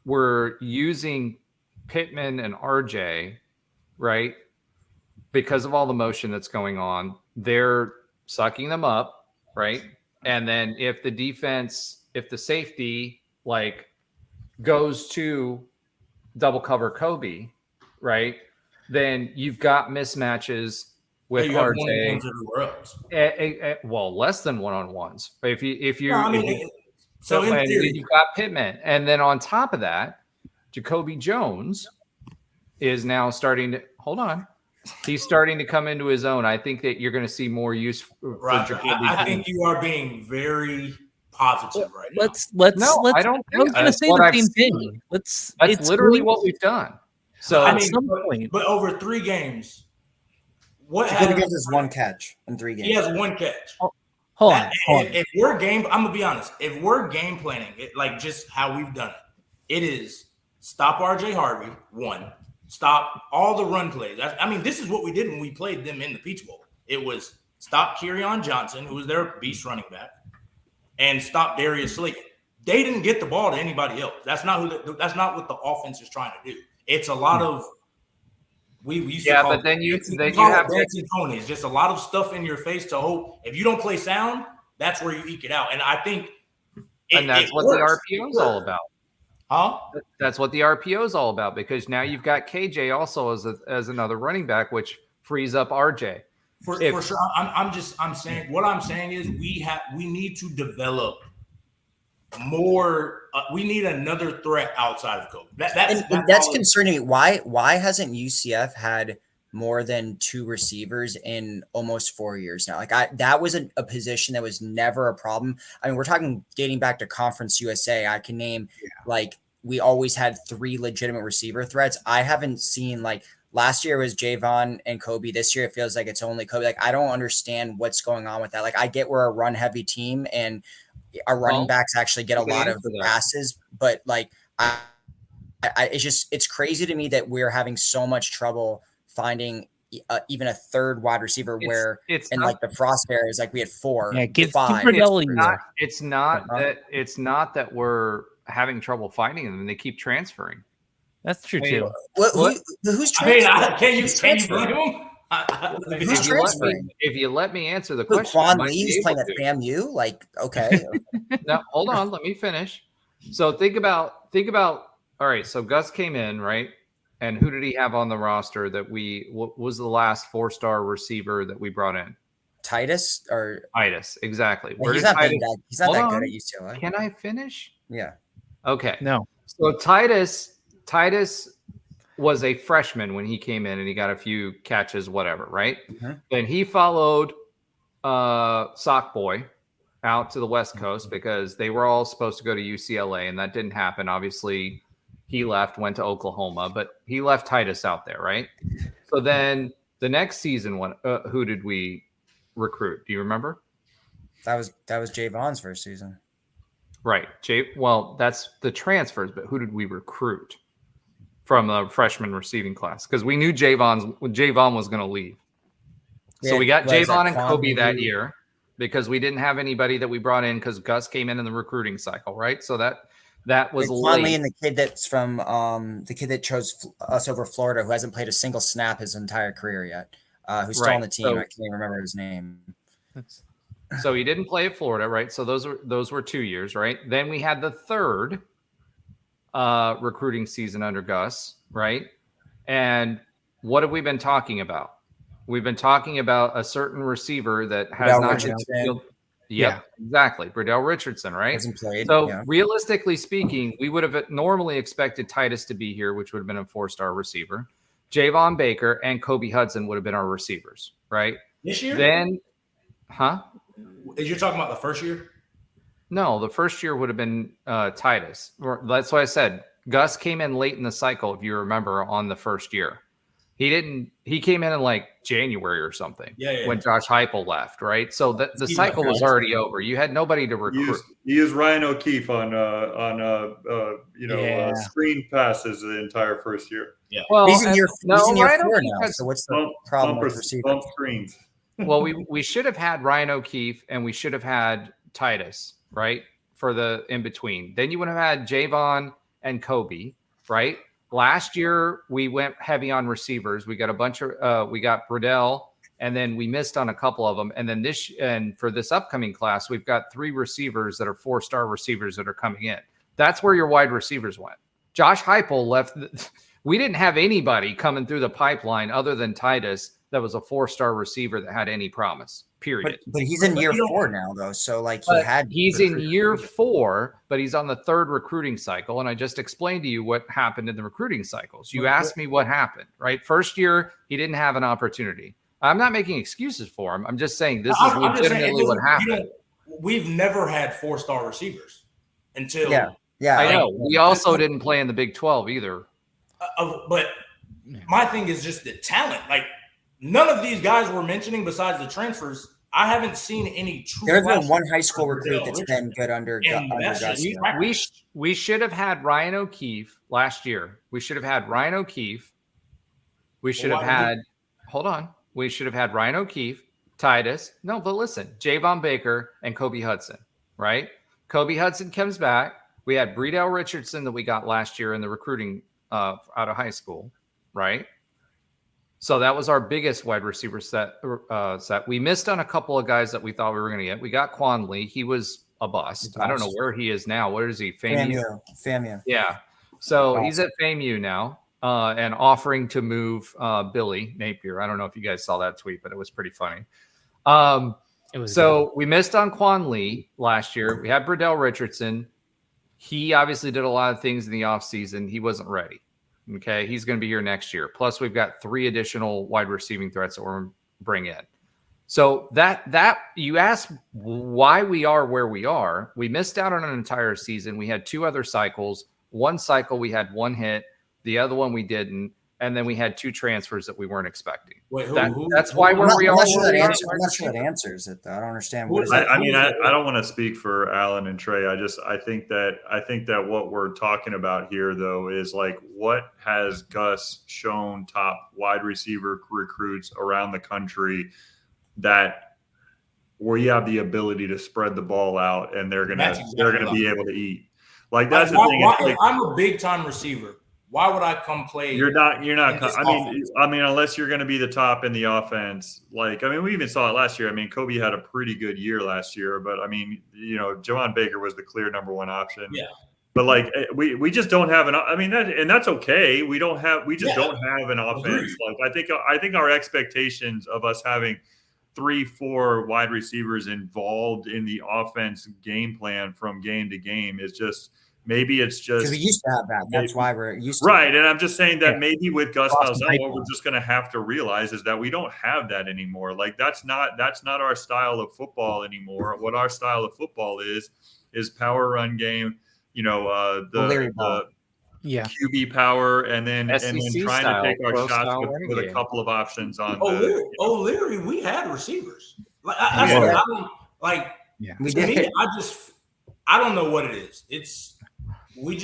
we're using Pittman and RJ, right? Because of all the motion that's going on, they're sucking them up, right? And then if the safety like goes to double cover Kobe, right? Then you've got mismatches with RJ. Well, less than one-on-ones. But you've got Pittman, and then on top of that, Jacoby Jones is now starting to hold on. He's starting to come into his own. I think that you're going to see more use for Jacoby. I think you are being very positive right now. I don't I was think going to that's say what the I've same seen. thing. That's It's literally going- what we've done. So I at mean, some point, but over 3 games, what Jacoby has Gibbs has 1 catch in 3 games. he has 1 catch. hold on. If we're I'm gonna be honest. If we're game planning it, like just how we've done it, it is stop RJ Harvey 1, stop all the run plays. I mean, this is what we did when we played them in the Peach Bowl. It was stop Kerryon Johnson, who was their beast running back, and stop Darius Slayton. They didn't get the ball to anybody else. That's not what the offense is trying to do. It's a lot of we used to call but then you call have it dancing ponies. Just a lot of stuff in your face to hope. If you don't play sound, that's where you eke it out. And I think that's what works. the RPO is all about. Huh? That's what the RPO is all about, because now you've got KJ also as another running back, which frees up RJ. For sure. I'm saying what I'm saying is we need to develop more. We need another threat outside of Kobe. That's concerning me. Why hasn't UCF had more than 2 receivers in almost 4 years now? Like that was a position that was never a problem. I mean, we're talking dating back to Conference USA. I can name like we always had 3 legitimate receiver threats. I haven't seen like last year was Javon and Kobe. This year it feels like it's only Kobe. Like I don't understand what's going on with that. Like I get we're a run heavy team and our running backs actually get a lot of passes, but like it's crazy to me that we're having so much trouble finding even a third wide receiver like the Frost Bears, like we had 4, Yeah, give 5. It's not that we're having trouble finding them. They keep transferring. That's true too. Who's transferring? Can you blame them? Who's transferring? If you let me answer the question, Quan Lee's playing at FAMU. Like, okay. Now hold on, let me finish. So think about. All right, so Gus came in, right? And who did he have on the roster that what was the last 4-star receiver that we brought in? Titus, exactly. He's not that good at UCLA. Can I finish? Yeah. Okay. No. So Titus was a freshman when he came in and he got a few catches, whatever, right? Mm-hmm. Then he followed Sock Boy out to the West Coast because they were all supposed to go to UCLA and that didn't happen. Obviously, he left, went to Oklahoma, but he left Titus out there, right? So then the next season, who did we recruit? Do you remember? That was Javon's first season. Right. Well, that's the transfers, but who did we recruit from the freshman receiving class? Because we knew Javon was going to leave. So we got Javon and Kobe that year because we didn't have anybody that we brought in because Gus came in the recruiting cycle, right? So that was Quan Lee and the kid that's from the kid that chose us over Florida, who hasn't played a single snap his entire career yet, who's still on the team. I can't even remember his name. So he didn't play at Florida, right? So those were 2 years, right? Then we had the third recruiting season under Gus, right? And what have we been talking about? We've been talking about a certain receiver that has not hit the field. Yeah, exactly. Bradell Richardson, right? Hasn't played. So realistically speaking, we would have normally expected Titus to be here, which would have been a 4-star receiver. Javon Baker and Kobe Hudson would have been our receivers, right? This year? Then, You're talking about the first year? No, the first year would have been Titus. That's why I said Gus came in late in the cycle, if you remember, on the first year. He came in like January or something when Josh Heupel left, right? So the cycle was already over. You had nobody to recruit. He used Ryan O'Keefe on screen passes the entire first year. Yeah. Well, he's in year 4 now. So what's the problem with receivers? Bump screens. Well, we should have had Ryan O'Keefe and we should have had Titus, right? For the in between. Then you would have had Javon and Kobe, right? Last year we went heavy on receivers. We got a bunch of we got Bradell, and then we missed on a couple of them. And then for this upcoming class, we've got 3 receivers that are 4-star receivers that are coming in. That's where your wide receivers went. Josh Heupel left. We didn't have anybody coming through the pipeline other than Titus that was a 4-star receiver that had any promise. Period. But he's in year 4 now, though. So he's in year 4, but he's on the 3rd recruiting cycle. And I just explained to you what happened in the recruiting cycles. You asked me what happened, right? First year, he didn't have an opportunity. I'm not making excuses for him. I'm just saying this is legitimately what happened. we've never had 4-star receivers until I know. We also didn't play in the Big 12 either. But my thing is just the talent. Like, none of these guys we're mentioning besides the transfers, I haven't seen any true. There's been one high school recruit that's been good under Gus. We should have had Ryan O'Keefe last year. We should have had Ryan O'Keefe. We should have had hold on. We should have had Ryan O'Keefe, Titus. No, but listen, Javon Baker and Kobe Hudson, right? Kobe Hudson comes back. We had Breedell Richardson that we got last year in the recruiting out of high school, right? So that was our biggest wide receiver set. We missed on a couple of guys that we thought we were going to get. We got Quan Lee. He was a bust. I don't know where he is now. Where is he? FAMU. Yeah. So he's at FAMU now and offering to move Billy Napier. I don't know if you guys saw that tweet, but it was pretty funny. We missed on Quan Lee last year. We had Breedell Richardson. He obviously did a lot of things in the offseason. He wasn't ready. Okay, he's going to be here next year. Plus, we've got 3 additional wide receiving threats that we're going to bring in. So that you asked why we are where we are. We missed out on an entire season. We had 2 other cycles. One cycle we had 1 hit. The other one we didn't. And then we had 2 transfers that we weren't expecting. That's why where we are. I'm not sure that answers it, though. I don't understand. I don't want to speak for Alan and Trey. I think that what we're talking about here, though, is like, what has Gus shown top wide receiver recruits around the country that where you have the ability to spread the ball out and they're gonna be able to eat. Like, that's the thing. I'm a big time receiver. Why would I come play? You're not. I mean, unless you're going to be the top in the offense. Like, I mean, we even saw it last year. I mean, Kobe had a pretty good year last year, but I mean, Javon Baker was the clear number 1 option. Yeah. But like, we just don't have that's okay. We don't have an offense. Like, I think our expectations of us having 3-4 wide receivers involved in the offense game plan from game to game is just. Maybe it's just because we used to have that. That's why we're used to right. And I'm just saying that maybe with Gus Malzahn, what we're just going to have to realize is that we don't have that anymore. Like, that's not our style of football anymore. What our style of football is power run game. The QB power, and then trying to take our shots with a couple of options on. O'Leary, we had receivers. We did. I don't know what it is. We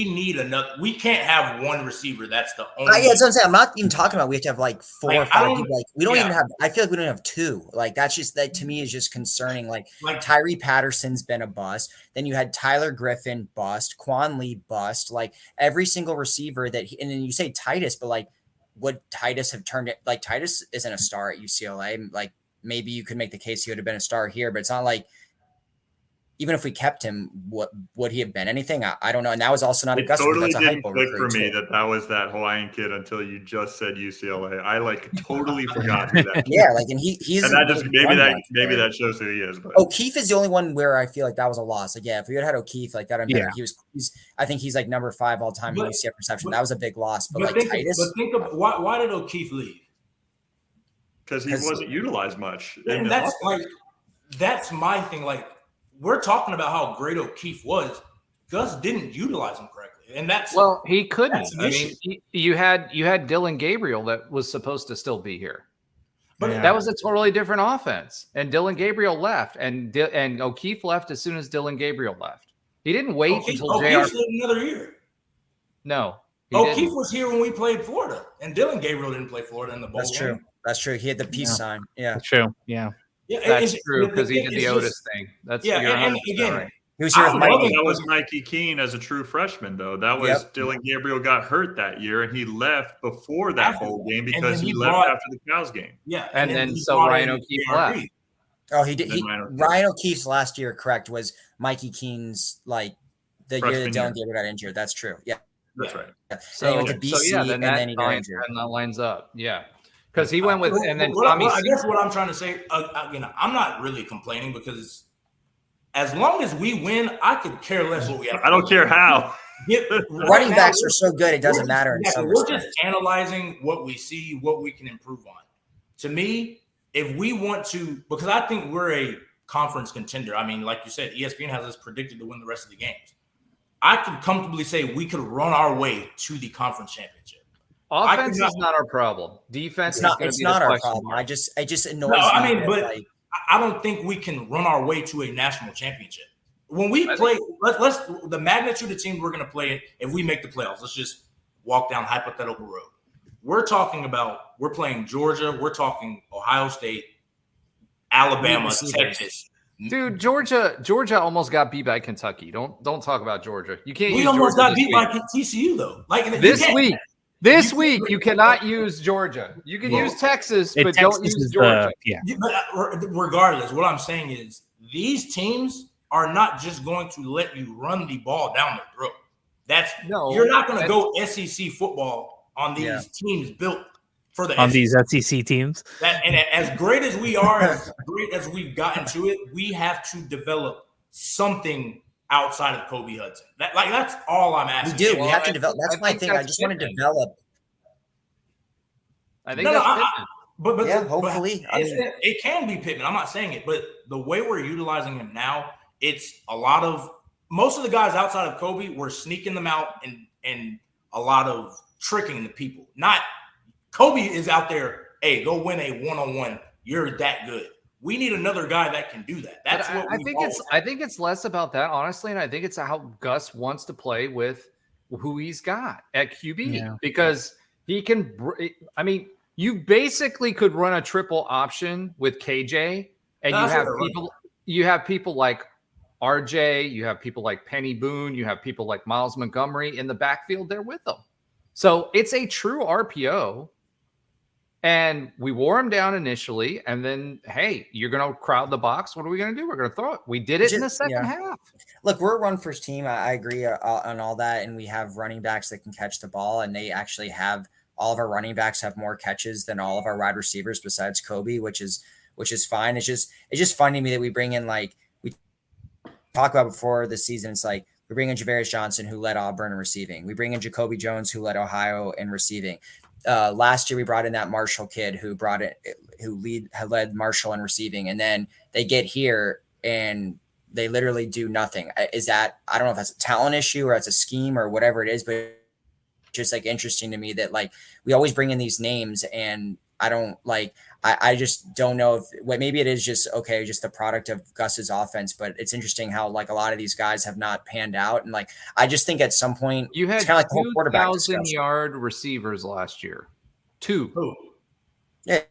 need another. We can't have one receiver. That's the only. Yeah, that's what I'm saying. I'm not even talking about we have to have like 4 or 5 people. Like, we don't even have. I feel like we don't have 2. Like, that's just that to me is just concerning. Like Tyree Patterson's been a bust. Then you had Tyler Griffin bust, Quan Lee bust. Like, every single receiver and then you say Titus, but like, would Titus have turned it? Like, Titus isn't a star at UCLA. Like, maybe you could make the case he would have been a star here, but it's not like. Even if we kept him, what would he have been? Anything? I don't know. And that was also not a Gus. Totally didn't click for me that was that Hawaiian kid until you just said UCLA. I totally forgot who that. Yeah, like, and he's and that just maybe that shows who he is. But O'Keefe is the only one where I feel like that was a loss. Like, if we had O'Keefe like that, I think he's like number 5 all time in UCF reception. That was a big loss. But Titus. But think of why did O'Keefe leave? Because he wasn't utilized much. And that's my thing. Like, we're talking about how great O'Keefe was. Gus didn't utilize him correctly, and he couldn't. I mean, you had Dylan Gabriel that was supposed to still be here, but that was a totally different offense. And Dylan Gabriel left, and O'Keefe left as soon as Dylan Gabriel left. He didn't wait until O'Keefe stayed another year. No, O'Keefe was here when we played Florida, and Dylan Gabriel didn't play Florida in the bowl game. That's true. He had the peace sign. Yeah, that's true. Yeah. Yeah, that's true because he did the Otis thing. That's and again, right. He was here with Mikey. That was Mikey Keene as a true freshman, though. That was Dylan Gabriel got hurt that year, and he left before that bowl game because he left after the Cows game. Yeah, and then Ryan O'Keefe left. Oh, he did. Ryan O'Keefe's last year, correct, was Mikey Keene's the year that Dylan Gabriel got injured. That's true. Yeah, that's right. So he went to BC, and then he got injured. And that lines up. Yeah. Because he went with, and then Tommy. I guess what I'm trying to say, I'm not really complaining because as long as we win, I could care less what we have. I don't care how. Running backs are so good, it doesn't matter. We're just analyzing what we see, what we can improve on. To me, if we want to, because I think we're a conference contender. I mean, like you said, ESPN has us predicted to win the rest of the games. I could comfortably say we could run our way to the conference championship. Offense is not our problem. Defense is going to be it's not the our question problem. mark. It just annoys me. I mean, but like, I don't think we can run our way to a national championship. When we play, let's the magnitude of teams we're going to play if we make the playoffs. Let's just walk down hypothetical road. We're playing Georgia. We're talking Ohio State, Alabama, Texas. Dude, Georgia almost got beat by Kentucky. Don't talk about Georgia. You can't. We use almost Georgia got beat by TCU though. Like this week, you cannot use Georgia. You can use Texas, but don't use Georgia. But regardless, what I'm saying is these teams are not just going to let you run the ball down their throat. You're not going to go SEC football on these teams built for the on these SEC teams. And as great as we are, as great as we've gotten to it, we have to develop something outside of Kobe Hudson. That's all I'm asking. We do. We have to develop. That's my thing. I just want to develop. I think that's Pittman. But hopefully. It can be Pittman. I'm not saying it, but the way we're utilizing him now, it's a lot of most of the guys outside of Kobe were sneaking them out and a lot of tricking the people. Not Kobe is out there, hey, go win a one-on-one. You're that good. We need another guy that can do that. That's what I think it's less about that, honestly, and I think it's how Gus wants to play with who he's got at QB because he can. I mean, you basically could run a triple option with KJ, and you have people like RJ, you have people like Penny Boone, you have people like Miles Montgomery in the backfield there with them. So it's a true RPO. And we wore him down initially, and then, hey, you're going to crowd the box. What are we going to do? We're going to throw it. We did it in the second half. Look, we're a run-first team. I agree on all that, and we have running backs that can catch the ball, and they actually have all of our running backs have more catches than all of our wide receivers besides Kobe, which is fine. It's just funny to me that we bring in, like we talked about before the season. It's like we bring in Javarius Johnson, who led Auburn in receiving. We bring in Jacoby Jones, who led Ohio in receiving. Last year we brought in that Marshall kid who led Marshall in receiving, and then they get here and they literally do nothing. I don't know if that's a talent issue or it's a scheme or whatever it is, but it's just like interesting to me that like we always bring in these names and I just don't know if maybe it is just the product of Gus's offense, but it's interesting how like a lot of these guys have not panned out. And like, I just think at some point you had kind of like 2,000-yard receivers last year. 2. Yeah.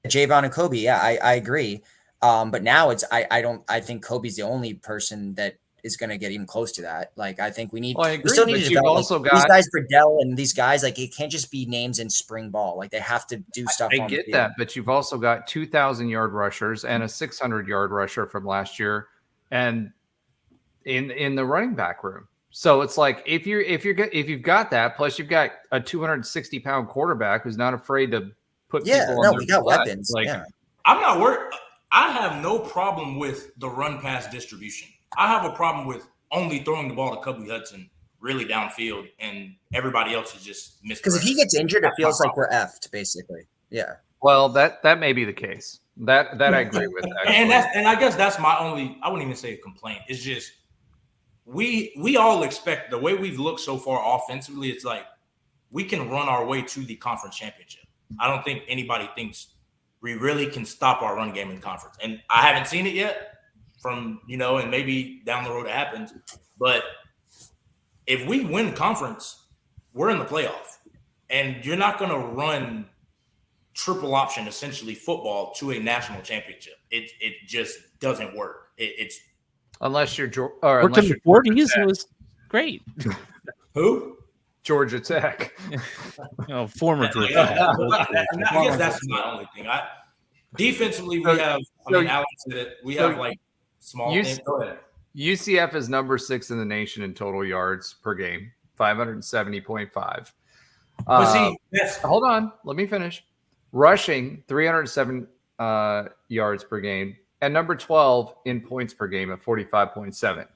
Javon and Kobe. Yeah, I agree. But now I think Kobe's the only person that is going to get even close to that. Like, I think we still need to develop these guys for Dell and these guys. Like, it can't just be names in spring ball. Like, they have to do stuff. I get that, but you've also got 2,000-yard rushers and a 600-yard rusher from last year, and in the running back room. So it's like if you've got that, plus you've got a 260-pound quarterback who's not afraid to put people. We got weapons. Like, I'm not worried. I have no problem with the run pass distribution. I have a problem with only throwing the ball to Kobe Hudson really downfield and everybody else is just missed. Because if he gets injured, it feels like we're effed, basically. Yeah. Well, that may be the case. That I agree with. And I guess that's my only. I wouldn't even say a complaint. It's just we all expect the way we've looked so far offensively. It's like we can run our way to the conference championship. I don't think anybody thinks we really can stop our run game in conference, and I haven't seen it yet. And maybe down the road it happens. But if we win conference, we're in the playoff. And you're not going to run triple option, essentially football, to a national championship. It just doesn't work. It's unless you're unless you're 40s, it was great. Who? Georgia Tech. Former Georgia Tech. I guess that's my only thing. Defensively, we have. Alex said it. We have like. Small things. Go ahead. UCF is number 6 in the nation in total yards per game, 570.5. Hold on. Let me finish. Rushing, 307 yards per game, and number 12 in points per game at 45.7.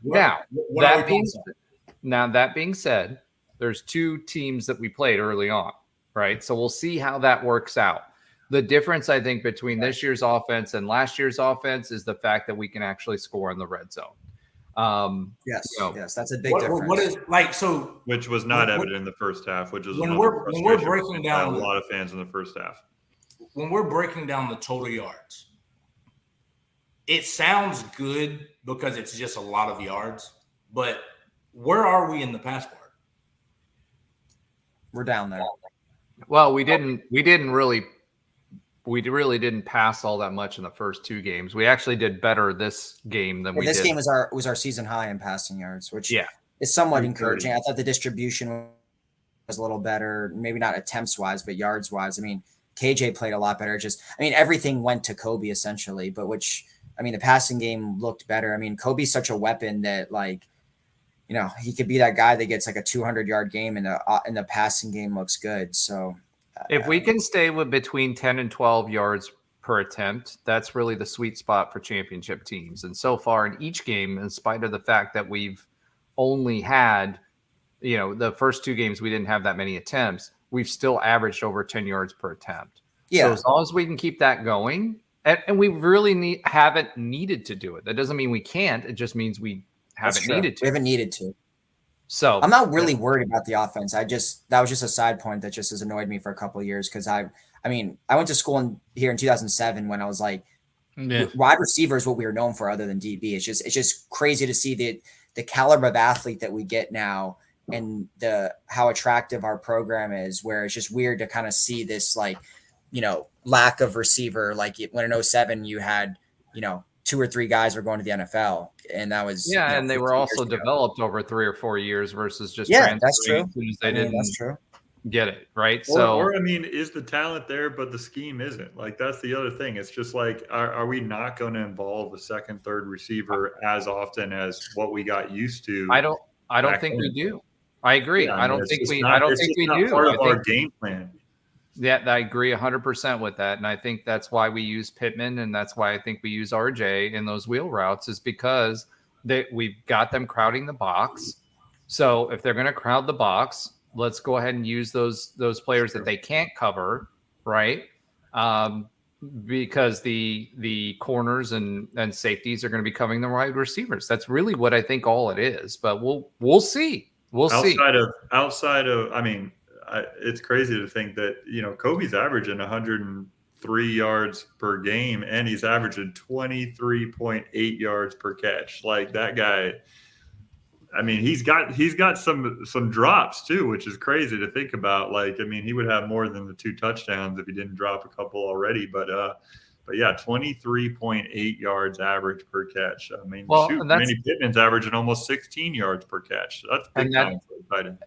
That being said, there's 2 teams that we played early on, right? So we'll see how that works out. The difference, I think, between this year's offense and last year's offense is the fact that we can actually score in the red zone. Yes, you know, yes, that's a big difference. What is like so? Which was not evident in the first half, which is when another we're frustration breaking by down a lot of fans in the first half. When we're breaking down the total yards, it sounds good because it's just a lot of yards, but where are we in the pass part? We're down there. Well, we really didn't pass all that much in the first two games. We actually did better this game than we did. This game was our season high in passing yards, which is somewhat encouraging. I thought the distribution was a little better, maybe not attempts wise, but yards wise. I mean, KJ played a lot better. Everything went to Kobe essentially, but the passing game looked better. I mean, Kobe's such a weapon that he could be that guy that gets like a 200-yard game and the passing game looks good. So if we can stay with between 10 and 12 yards per attempt, that's really the sweet spot for championship teams. And so far in each game, in spite of the fact that we've only had, the first two games, we didn't have that many attempts, we've still averaged over 10 yards per attempt. Yeah. So as long as we can keep that going, and we really haven't needed to do it. That doesn't mean we can't. It just means we haven't needed to. We haven't needed to. So I'm not really worried about the offense. that was just a side point that just has annoyed me for a couple of years because I went to school here in 2007 when I was like, wide receiver is what we were known for other than DB. It's just crazy to see the caliber of athlete that we get now and how attractive our program is, where it's just weird to kind of see this lack of receiver. Like when in 2007 you had, 2 or 3 guys were going to the NFL, and that was and they were also developed over 3 or 4 years versus just that's true. That's true. Get it right. Is the talent there, but the scheme isn't? Like that's the other thing. It's just like, are we not going to involve a second, third receiver as often as what we got used to? I don't think we do. I agree. I don't think we do. Part of our game plan. Yeah, I agree 100% with that. And I think that's why we use Pittman, and that's why I think we use RJ in those wheel routes, is because we've got them crowding the box. So if they're going to crowd the box, let's go ahead and use those players that they can't cover, right? Because the corners and safeties are going to be covering the wide receivers. That's really what I think all it is. But we'll see. Outside of, it's crazy to think that, Kobe's averaging 103 yards per game and he's averaging 23.8 yards per catch. Like that guy, he's got some drops too, which is crazy to think about. Like, he would have more than the 2 touchdowns if he didn't drop a couple already, but yeah, 23.8 yards average per catch. Pittman's averaging almost 16 yards per catch. That's big time for a tight end.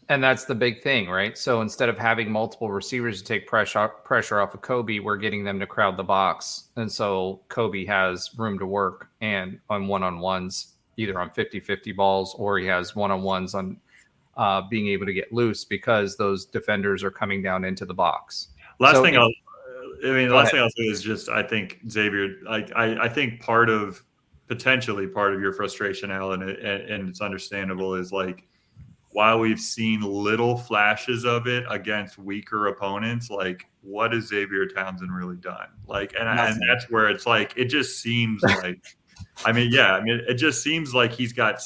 And that's the big thing, right? So instead of having multiple receivers to take pressure off of Kobe, we're getting them to crowd the box. And so Kobe has room to work and on one-on-ones, either on 50-50 balls, or he has one-on-ones on being able to get loose because those defenders are coming down into the box. Last thing I'll say is just, I think, Xavier, I think potentially part of your frustration, Alan, and it's understandable, is like, while we've seen little flashes of it against weaker opponents, like what has Xavier Townsend really done? Like, and that's where it's like, it just seems like, it just seems like he's got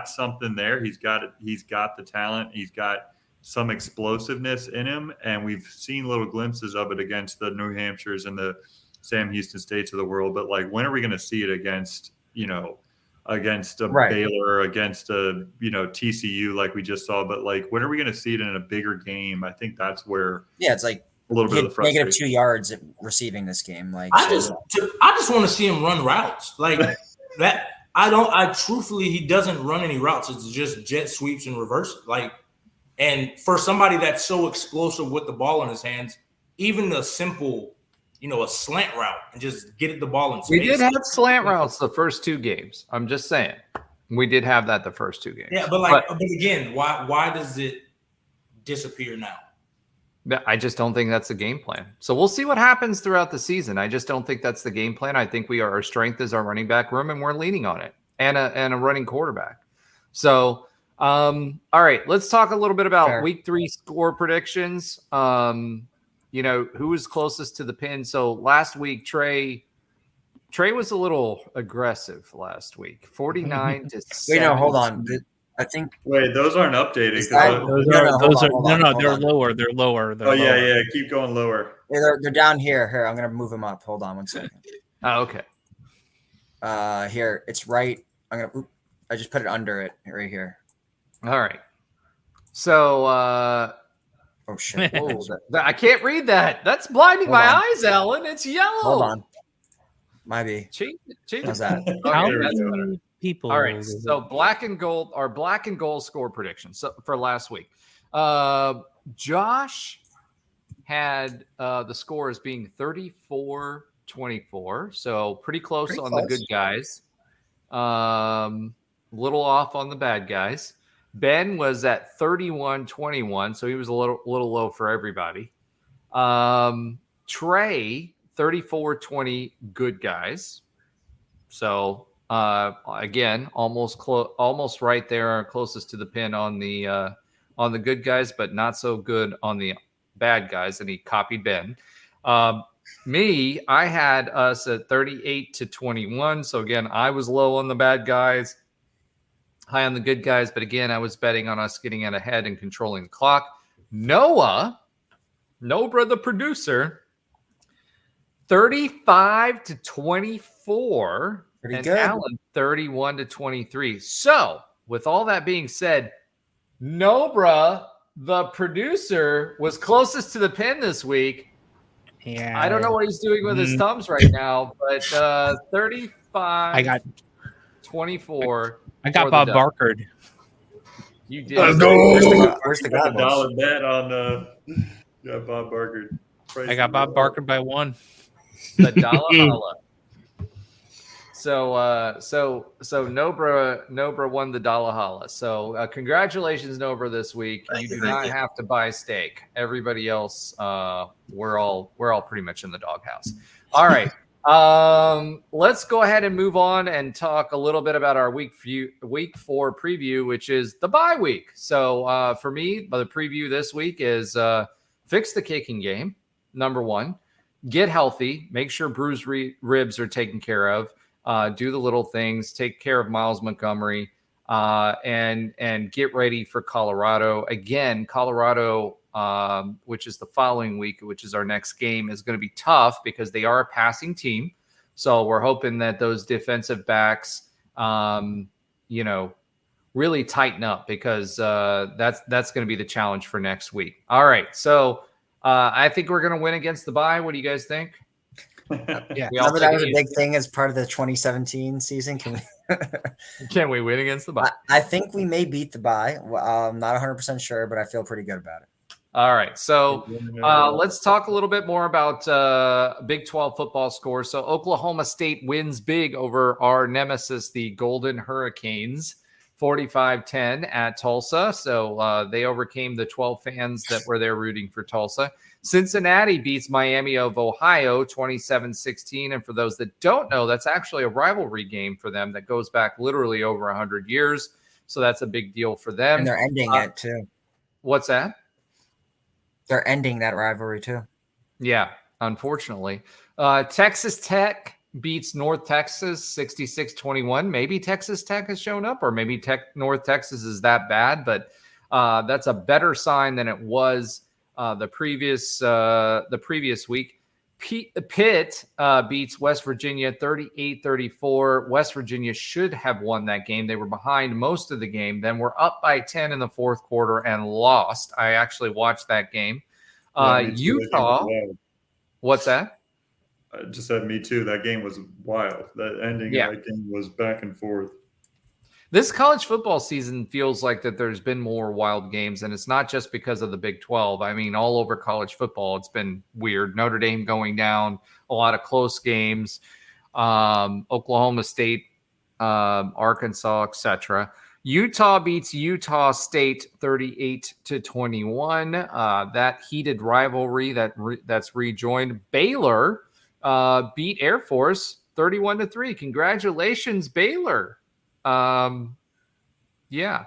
something there. He's got the talent. He's got some explosiveness in him. And we've seen little glimpses of it against the New Hampshires and the Sam Houston States of the world. But like, when are we going to see it against Baylor, against a TCU like we just saw? But like, when are we going to see it in a bigger game? I think that's where it's like a little bit of the frustration. -2 yards receiving this game. Like, I just want to see him run routes like that. Truthfully, he doesn't run any routes. It's just jet sweeps and reverse. Like, and for somebody that's so explosive with the ball in his hands, even the simple, a slant route and just get the ball in space. We did have slant routes the first 2 games. I'm just saying. We did have that the first 2 games. Yeah, but again, why does it disappear now? I just don't think that's the game plan. So we'll see what happens throughout the season. I just don't think that's the game plan. I think our strength is our running back room, and we're leaning on it, and a running quarterback. So, all right, let's talk a little bit about Week 3 score predictions. who was closest to the pin. So last week, Trey was a little aggressive last week, 49 to 7. Wait, no, hold on. I think. Wait, those aren't updated. Is that- They're lower. They're lower. Oh yeah. Keep going lower. They're down here. Here, I'm gonna move them up. Hold on 1 second. Oh, okay. Here, it's right. I just put it under it right here. All right. So, oh shit! I can't read that. That's blinding Hold my on. eyes, Alan. It's yellow. Hold on. Might be. Change How's that? How Okay, that's better. many people? All right. So black and gold score predictions for last week. Josh had the score as being 34-24. So pretty close on the good guys. Little off on the bad guys. Ben was at 31-21. So he was a little low for everybody. Trey, 34-20 good guys. So again, almost right there, closest to the pin on the good guys, but not so good on the bad guys. And he copied Ben. Me, I had us at 38-21. So again, I was low on the bad guys, high on the good guys. But again, I was betting on us getting out ahead and controlling the clock. Nobra, the producer, 35-24. Pretty and good. Alan, 31-23. So with all that being said, Nobra, the producer, was closest to the pin this week. Yeah. I don't know what he's doing with his thumbs right now, but 35-24. I got Bob Barkered. You did. Let's go. Where's the guy? $1 bet on Bob Barker. I got Bob Barkered by 1. The dollar holla. So Nobra won the dollar holla. So congratulations, Nobra, this week. You do not have to buy steak. Everybody else, we're all pretty much in the doghouse. All right. Let's go ahead and move on and talk a little bit about our week 4 preview, which is the bye week. So for me, the preview this week is fix the kicking game. Number 1, get healthy, make sure bruised ribs are taken care of. Do the little things, take care of Miles Montgomery, and get ready for Colorado. Again, Colorado, which is the following week, which is our next game, is going to be tough because they are a passing team. So we're hoping that those defensive backs, really tighten up because that's going to be the challenge for next week. All right. So I think we're going to win against the bye. What do you guys think? Yeah, remember that was a big thing as part of the 2017 season. Can we win against the bye? I think we may beat the bye. I'm not 100% sure, but I feel pretty good about it. All right, so let's talk a little bit more about Big 12 football scores. So Oklahoma State wins big over our nemesis, the Golden Hurricanes, 45-10 at Tulsa. So they overcame the 12 fans that were there rooting for Tulsa. Cincinnati beats Miami of Ohio 27-16. And for those that don't know, that's actually a rivalry game for them that goes back literally over 100 years. So that's a big deal for them. And they're ending it too. What's that? They're ending that rivalry too. Yeah, unfortunately. Texas Tech beats North Texas 66-21. Maybe Texas Tech has shown up, or maybe North Texas is that bad, but that's a better sign than it was the previous week. Pitt beats West Virginia 38-34. West Virginia should have won that game. They were behind most of the game. Then were up by 10 in the fourth quarter and lost. I actually watched that game. Utah. What's that? I just said me too. That game was wild. That ending of that game was back and forth. This college football season feels like that there's been more wild games, and it's not just because of the Big 12. I mean, all over college football, it's been weird. Notre Dame going down, a lot of close games, Oklahoma State, Arkansas, etc. Utah beats Utah State 38-21. That heated rivalry that's rejoined. Baylor beat Air Force 31-3. Congratulations, Baylor. Yeah,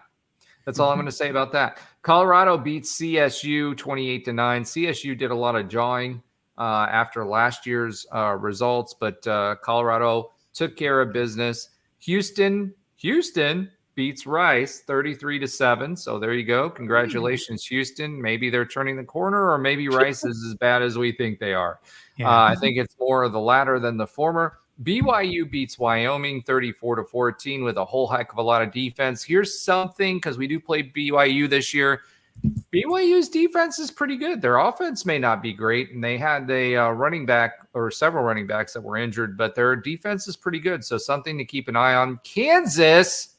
that's all I'm going to say about that. Colorado beats CSU 28-9. CSU did a lot of jawing after last year's results, but Colorado took care of business. Houston beats Rice 33-7. So there you go. Congratulations, Houston. Maybe they're turning the corner, or maybe Rice is as bad as we think they are. Yeah. I think it's more of the latter than the former. BYU beats Wyoming 34-14 with a whole heck of a lot of defense. Here's something, because we do play BYU this year. BYU's defense is pretty good. Their offense may not be great, and they had a running back or several running backs that were injured, but their defense is pretty good. So something to keep an eye on. Kansas,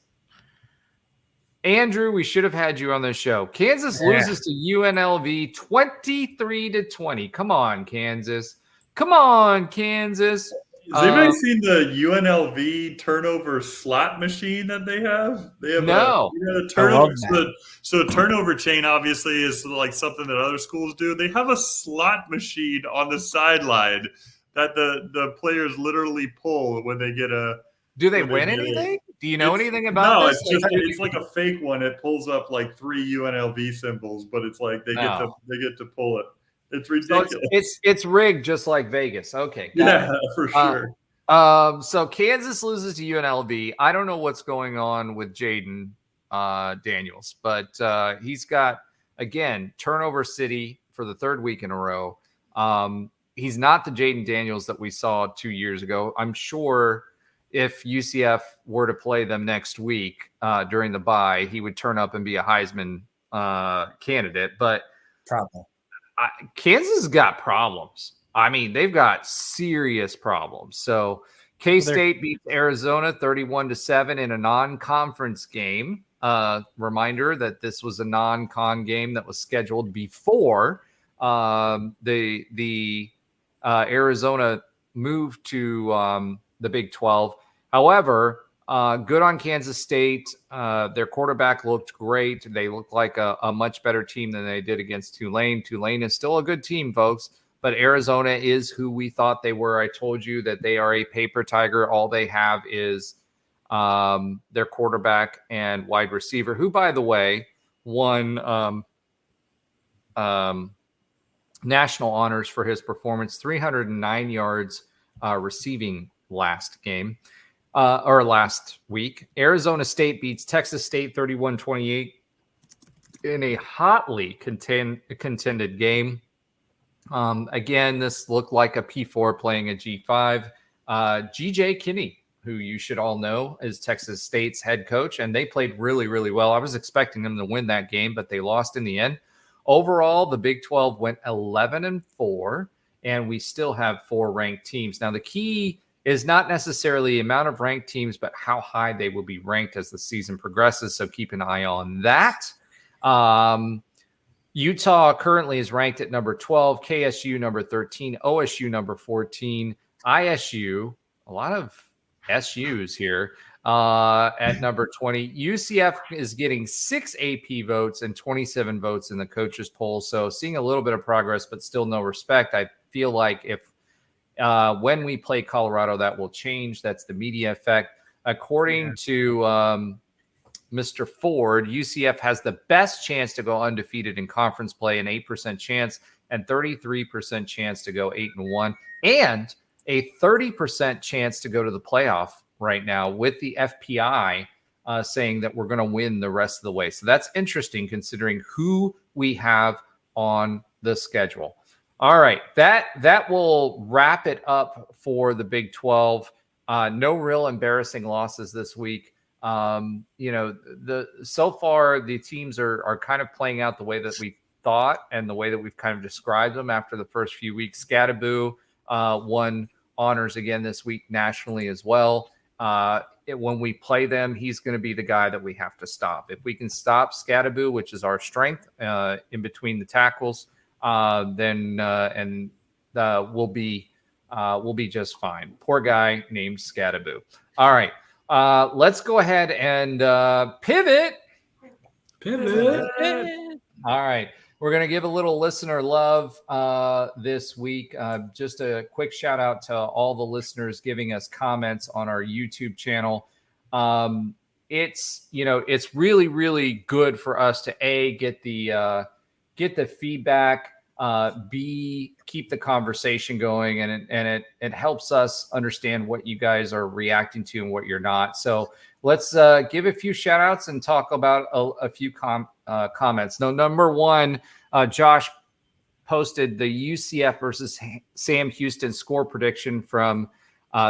Andrew, we should have had you on this show. Kansas loses to UNLV 23-20. Come on, Kansas. Come on, Kansas. Has anybody seen the UNLV turnover slot machine that they have? They have a turnover. So a turnover chain obviously is like something that other schools do. They have a slot machine on the sideline that the players literally pull when they get a. Do they win anything? Do you know anything about this? No, it's like a fake one. It pulls up like 3 UNLV symbols, but it's like they get to pull it. It's ridiculous. So it's rigged just like Vegas. Okay. Yeah, for sure. So Kansas loses to UNLV. I don't know what's going on with Jaden Daniels, but he's got, again, turnover city for the third week in a row. He's not the Jaden Daniels that we saw 2 years ago. I'm sure if UCF were to play them next week during the bye, he would turn up and be a Heisman candidate. But probably. Kansas has got problems. I mean, they've got serious problems. So K-State beats Arizona 31-7 in a non-conference game. Reminder that this was a non-con game that was scheduled before the Arizona moved to the Big 12. However, good on Kansas State. Their quarterback looked great. They looked like a much better team than they did against Tulane. Tulane is still a good team, folks, but Arizona is who we thought they were. I told you that they are a paper tiger. All they have is their quarterback and wide receiver, who, by the way, won national honors for his performance, 309 yards receiving last game. Or last week. Arizona State beats Texas State 31-28 in a hotly contended game. Again, this looked like a P4 playing a G5. GJ Kinney, who you should all know, is Texas State's head coach, and they played really, really well. I was expecting them to win that game, but they lost in the end. Overall, the Big 12 went 11-4, and we still have 4 ranked teams. Now, the key is not necessarily the amount of ranked teams, but how high they will be ranked as the season progresses. So keep an eye on that. Utah currently is ranked at number 12, KSU number 13, OSU number 14, ISU, a lot of SUs here, at number 20. UCF is getting 6 AP votes and 27 votes in the coaches poll. So seeing a little bit of progress, but still no respect. I feel like if when we play Colorado, that will change. That's the media effect. According to Mr. Ford, UCF has the best chance to go undefeated in conference play, an 8% chance, and 33% chance to go 8-1, and a 30% chance to go to the playoff right now, with the FPI saying that we're going to win the rest of the way. So that's interesting considering who we have on the schedule. All right, that will wrap it up for the Big 12. No real embarrassing losses this week. So far the teams are kind of playing out the way that we thought and the way that we've kind of described them after the first few weeks. Scattaboo won honors again this week nationally as well. When we play them, he's going to be the guy that we have to stop. If we can stop Scattaboo, which is our strength in between the tackles, then we'll be just fine. Poor guy named Scattaboo. All right, let's go ahead and pivot. All right, we're going to give a little listener love this week. Just a quick shout out to all the listeners giving us comments on our YouTube channel. it's really, really good for us to get the feedback, B, keep the conversation going, and it helps us understand what you guys are reacting to and what you're not. So let's give a few shout outs and talk about a few comments. No, number one, Josh posted the UCF versus Sam Houston score prediction from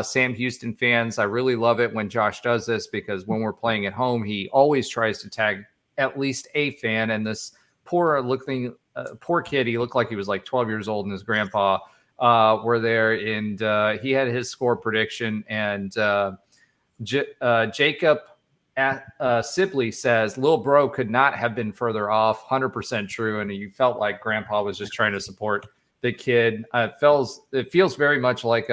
Sam Houston fans. I really love it when Josh does this, because when we're playing at home, he always tries to tag at least a fan. And this poor kid, he looked like he was like 12 years old, and his grandpa were there, and he had his score prediction. And Jacob Sibley says, "Lil bro could not have been further off." 100% true. And you felt like grandpa was just trying to support the kid. It feels very much like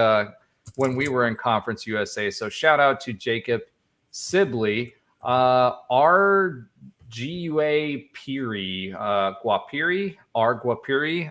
when we were in Conference USA. So shout out to Jacob Sibley. RGUA Piri, Guapiri.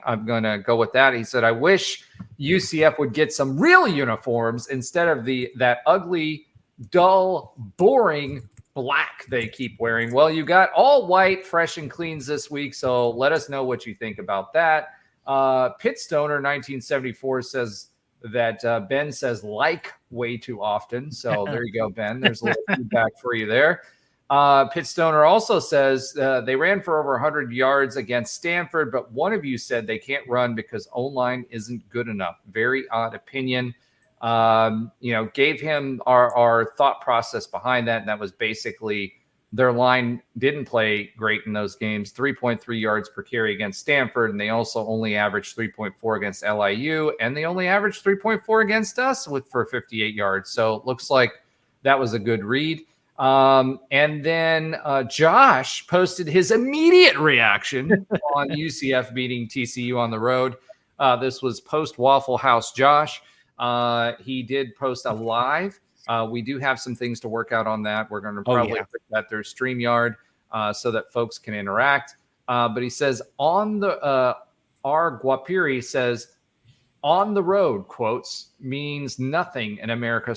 I'm going to go with that. He said, "I wish UCF would get some real uniforms instead of that ugly, dull, boring black they keep wearing." Well, you got all white, fresh and cleans this week, so let us know what you think about that. Pitstoner 1974 says that Ben says like way too often. So there you go, Ben. There's a little feedback for you there. Pitstoner also says they ran for over 100 yards against Stanford, but one of you said they can't run because O-line isn't good enough. Very odd opinion. Gave him our thought process behind that, and that was basically their line didn't play great in those games. 3.3 yards per carry against Stanford, and they also only averaged 3.4 against LIU, and they only averaged 3.4 against us for 58 yards. So it looks like that was a good read. And then Josh posted his immediate reaction on UCF beating TCU on the road. This was post Waffle House Josh. He did post a live. We do have some things to work out on that. We're going to probably put that through StreamYard so that folks can interact. But he says our Guapiri says, "On the road," quotes, means nothing in American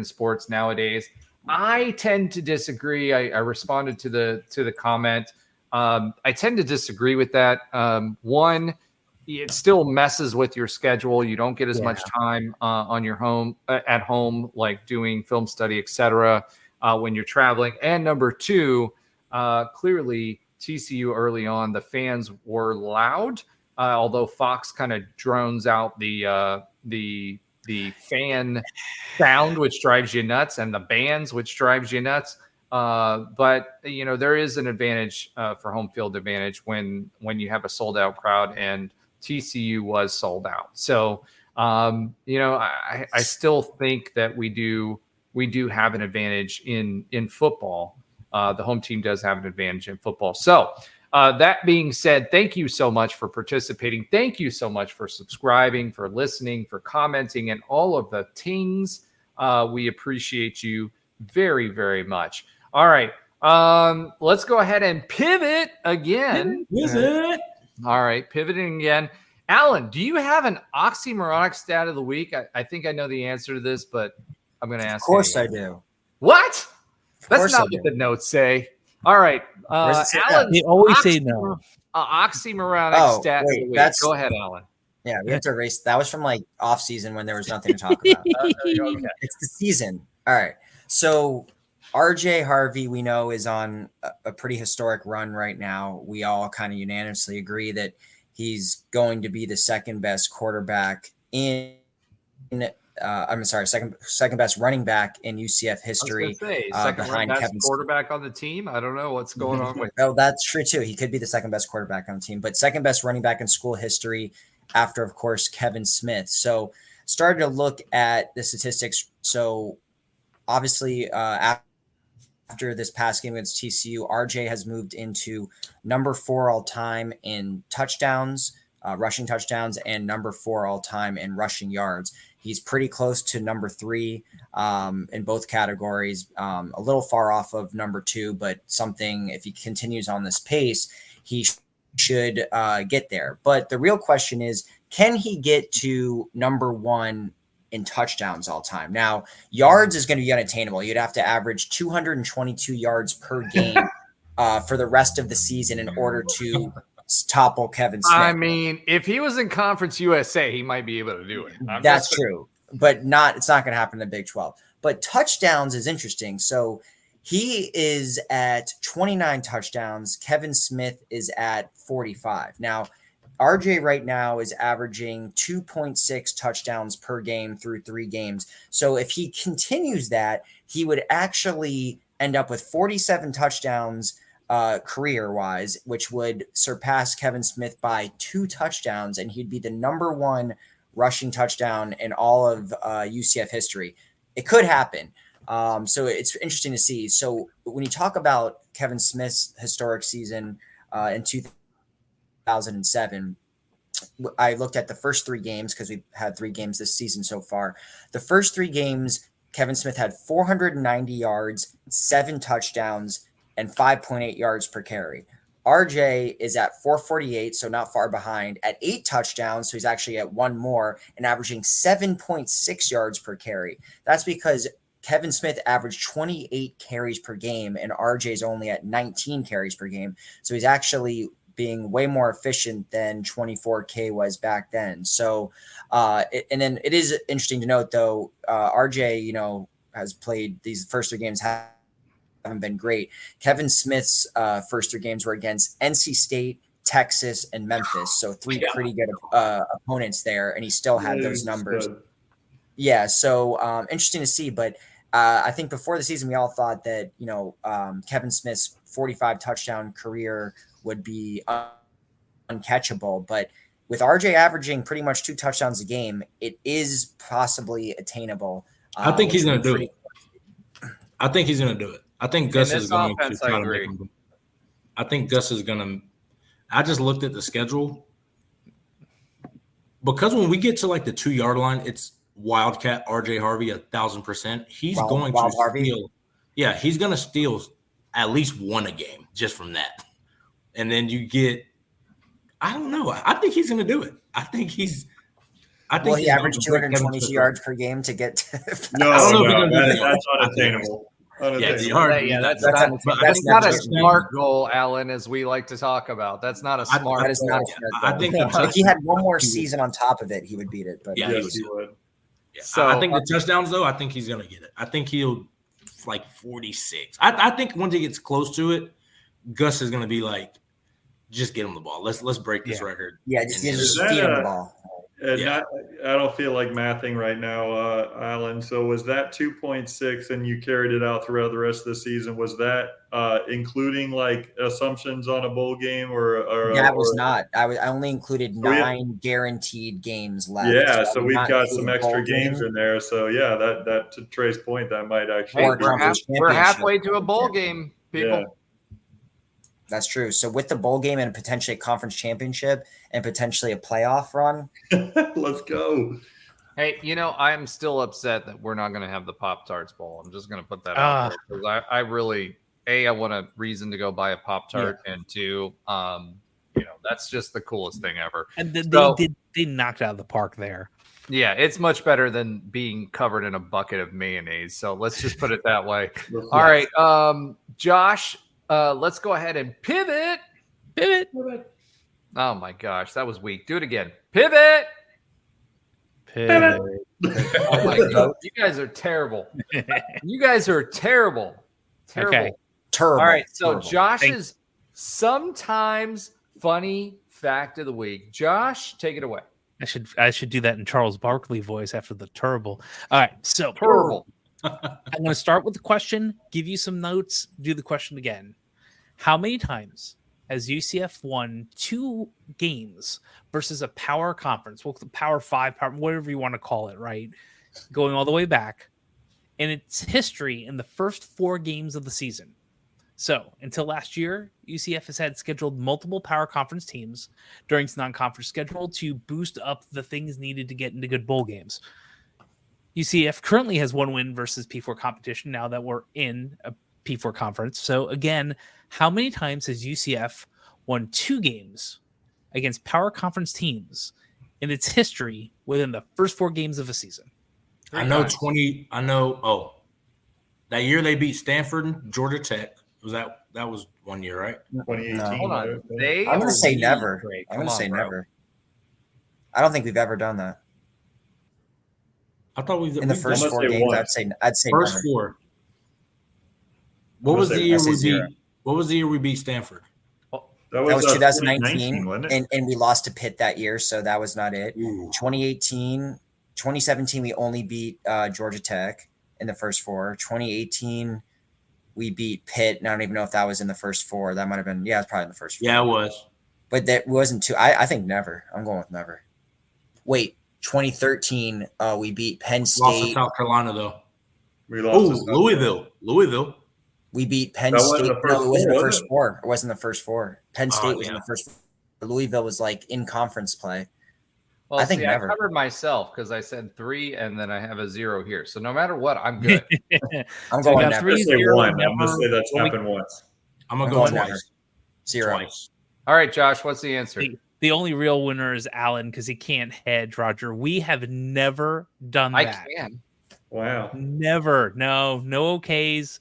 sports nowadays. I tend to disagree. I responded to the comment. I tend to disagree with that. One, it still messes with your schedule. You don't get as much time at home, like doing film study, etc. When you're traveling. And number two, clearly TCU early on, the fans were loud, although Fox kind of drones out the fan sound, which drives you nuts, and the bands, which drives you nuts. But there is an advantage for home field advantage when you have a sold out crowd, and TCU was sold out. So, I still think that we do have an advantage in football. The home team does have an advantage in football. So that being said, thank you so much for participating. Thank you so much for subscribing, for listening, for commenting, and all of the tings. We appreciate you very, very much. All right. Let's go ahead and pivot again. All right, pivoting again. Alan, do you have an oxymoronic stat of the week? I think I know the answer to this, but I'm going to ask. Of course I do. What? That's not what the notes say. All right. Alan, they always say no. Oxymoronic stat of the week. Go ahead, Alan. Yeah, we have to erase. That was from like off season when there was nothing to talk about. Okay. It's the season. All right. So RJ Harvey, we know, is on a pretty historic run right now. We all kind of unanimously agree that he's going to be the second best quarterback second best running back in UCF history. Behind Kevin quarterback on the team. I don't know what's going on with. Oh, that's true too. He could be the second best quarterback on the team, but second best running back in school history after, of course, Kevin Smith. So started to look at the statistics. So obviously, after this past game against TCU, RJ has moved into number 4 all time in touchdowns, rushing touchdowns, and number 4 all time in rushing yards. He's pretty close to number 3 in both categories, a little far off of number 2, but something, if he continues on this pace, he should get there. But the real question is, can he get to number 1 in touchdowns all time. Now, yards is going to be unattainable. You'd have to average 222 yards per game for the rest of the season in order to topple Kevin Smith. I mean, if he was in Conference USA, he might be able to do it. That's true, but it's not going to happen in the Big 12. But touchdowns is interesting. So he is at 29 touchdowns. Kevin Smith is at 45. Now, RJ right now is averaging 2.6 touchdowns per game through 3 games. So if he continues that, he would actually end up with 47 touchdowns career-wise, which would surpass Kevin Smith by 2 touchdowns, and he'd be the number 1 rushing touchdown in all of UCF history. It could happen. So it's interesting to see. So when you talk about Kevin Smith's historic season in 2007, I looked at the first 3 games because we've had 3 games this season so far. The first 3 games, Kevin Smith had 490 yards, 7 touchdowns, and 5.8 yards per carry. RJ is at 448, so not far behind, at 8 touchdowns, so he's actually at 1 more, and averaging 7.6 yards per carry. That's because Kevin Smith averaged 28 carries per game, and RJ's only at 19 carries per game. So he's actually being way more efficient than 24K was back then. So, and then it is interesting to note, though, RJ, has played these first 3 games haven't been great. Kevin Smith's first 3 games were against NC State, Texas, and Memphis. So 3 pretty good opponents there, and he still had those numbers. Yeah, so interesting to see. But I think before the season, we all thought that, Kevin Smith's 45 touchdown career would be uncatchable. But with RJ averaging pretty much 2 touchdowns a game, it is possibly attainable. I think he's going to do it. I think he's going to do it. I think Gus is going to try to make him. I think Gus is going to. I just looked at the schedule because when we get to like the 2-yard line, it's Wildcat RJ Harvey 1,000%. He's going to steal. Yeah, he's going to steal at least 1 a game just from that. And then you get. I don't know. I think he's going to do it. I think he averaged 222 yards per game to get to. No, that's unattainable. That's not a smart goal, Alan, as we like to talk about. That's not a smart goal. I think if he had 1 more season on top of it, he would beat it. But he would. Yeah. So I think the touchdowns, though, I think he's going to get it. I think he'll like 46. I think once he gets close to it, Gus is going to be like, just get him the ball. Let's break this record. Yeah, just feed him the ball. I don't feel like mathing right now, Alan. So was that 2.6 and you carried it out throughout the rest of the season? Was that including like assumptions on a bowl game or that was not. I only included 9 guaranteed games left. Yeah, so we've got some extra games in there. So yeah, that to Trey's point, that might actually we're halfway to a bowl game, people. Yeah. That's true. So with the bowl game and potentially a conference championship and potentially a playoff run. Let's go. Hey, I'm still upset that we're not going to have the Pop-Tarts Bowl. I'm just going to put that out there because I really, I want a reason to go buy a Pop-Tart, and 2, that's just the coolest thing ever. And they knocked it out of the park there. Yeah, it's much better than being covered in a bucket of mayonnaise. So let's just put it that way. All right, Josh. Let's go ahead and pivot. Oh my gosh, that was weak. Do it again. Pivot. Oh my God, you guys are terrible. Terrible. Okay. Terrible. All right, so Josh's sometimes funny fact of the week. Josh, take it away. I should do that in Charles Barkley voice after the terrible. All right, so terrible. I'm going to start with the question, give you some notes, do the question again. How many times has UCF won 2 games versus a power conference? Well, the Power 5, whatever you want to call it, right? Going all the way back. And its history in the first 4 games of the season. So, until last year, UCF has had scheduled multiple power conference teams during its non-conference schedule to boost up the things needed to get into good bowl games. UCF currently has 1 win versus P4 competition now that we're in a P4 conference. So again, how many times has UCF won 2 games against power conference teams in its history within the first 4 games of a season? I know 20. I know. Oh, that year they beat Stanford and Georgia Tech. That was 1 year, right? 2018. No. Hold on. I'm I'm going to say never. Great. I'm going to say bro. never. I don't think we've ever done that. I thought we've In the first 4 games, one. I'd say first never. 4. What was the I'd year say we zero. beat? What was the year we beat Stanford? That was 2019, 2019, wasn't it? and we lost to Pitt that year, so that was not it. Ooh. 2017, we only beat Georgia Tech in the first 4. 2018, we beat Pitt, and I don't even know if that was in the first 4. That might have been, it's probably in the first 4. Yeah, it was. But that wasn't too. I think never. I'm going with never. Wait, 2013, we beat Penn Lost to State. South Carolina though. We lost to Louisville. We beat Penn That wasn't State. the first No, it wasn't the four, was first it? 4. It wasn't the first 4. Penn State was in yeah. the first 4. Louisville was like in conference play. Well, I think never. I covered myself because I said 3, and then I have a 0 here. So no matter what, I'm good. I'm So we going got never. I'm 3, gonna say 0, one. I'm never. gonna say that's Well, we- happened once. I'm gonna I'm go going twice. never. 0. Twice. All right, Josh, what's the answer? The only real winner is Alan because he can't hedge, Roger. We have never done I that. can. Wow. Never. No okays.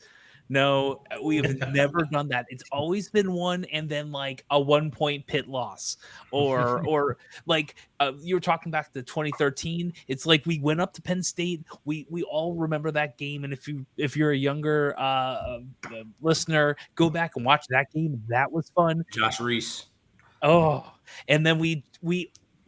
No, we have never done that. It's always been 1 and then like a 1-point Pitt loss, or like you were talking back to 2013. It's like we went up to Penn State. We all remember that game, and if you're a younger listener, go back and watch that game. That was fun. Josh Reese. Oh, and then we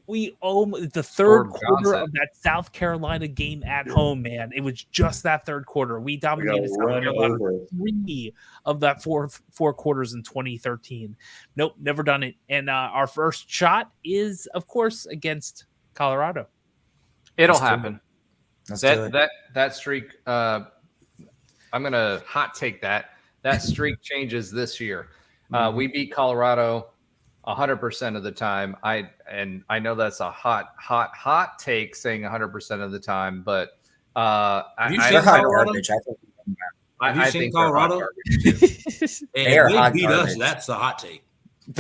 the third Or quarter Johnson. of that South Carolina game at home, man. It was just that third quarter. We dominated South run Carolina over. 3 of that four quarters in 2013. Nope, never done it. And our first shot is, of course, against Colorado. It'll Let's do happen. Let's do it. That streak. I'm gonna hot take that. That streak changes this year. We beat Colorado 100% of the time. I know that's a hot take saying 100% of the time, but Have you They're seen hot Colorado? garbage. I think Have you I seen think they're hot Colorado? garbage, too. And They are if hot they beat us, garbage. that's a hot take.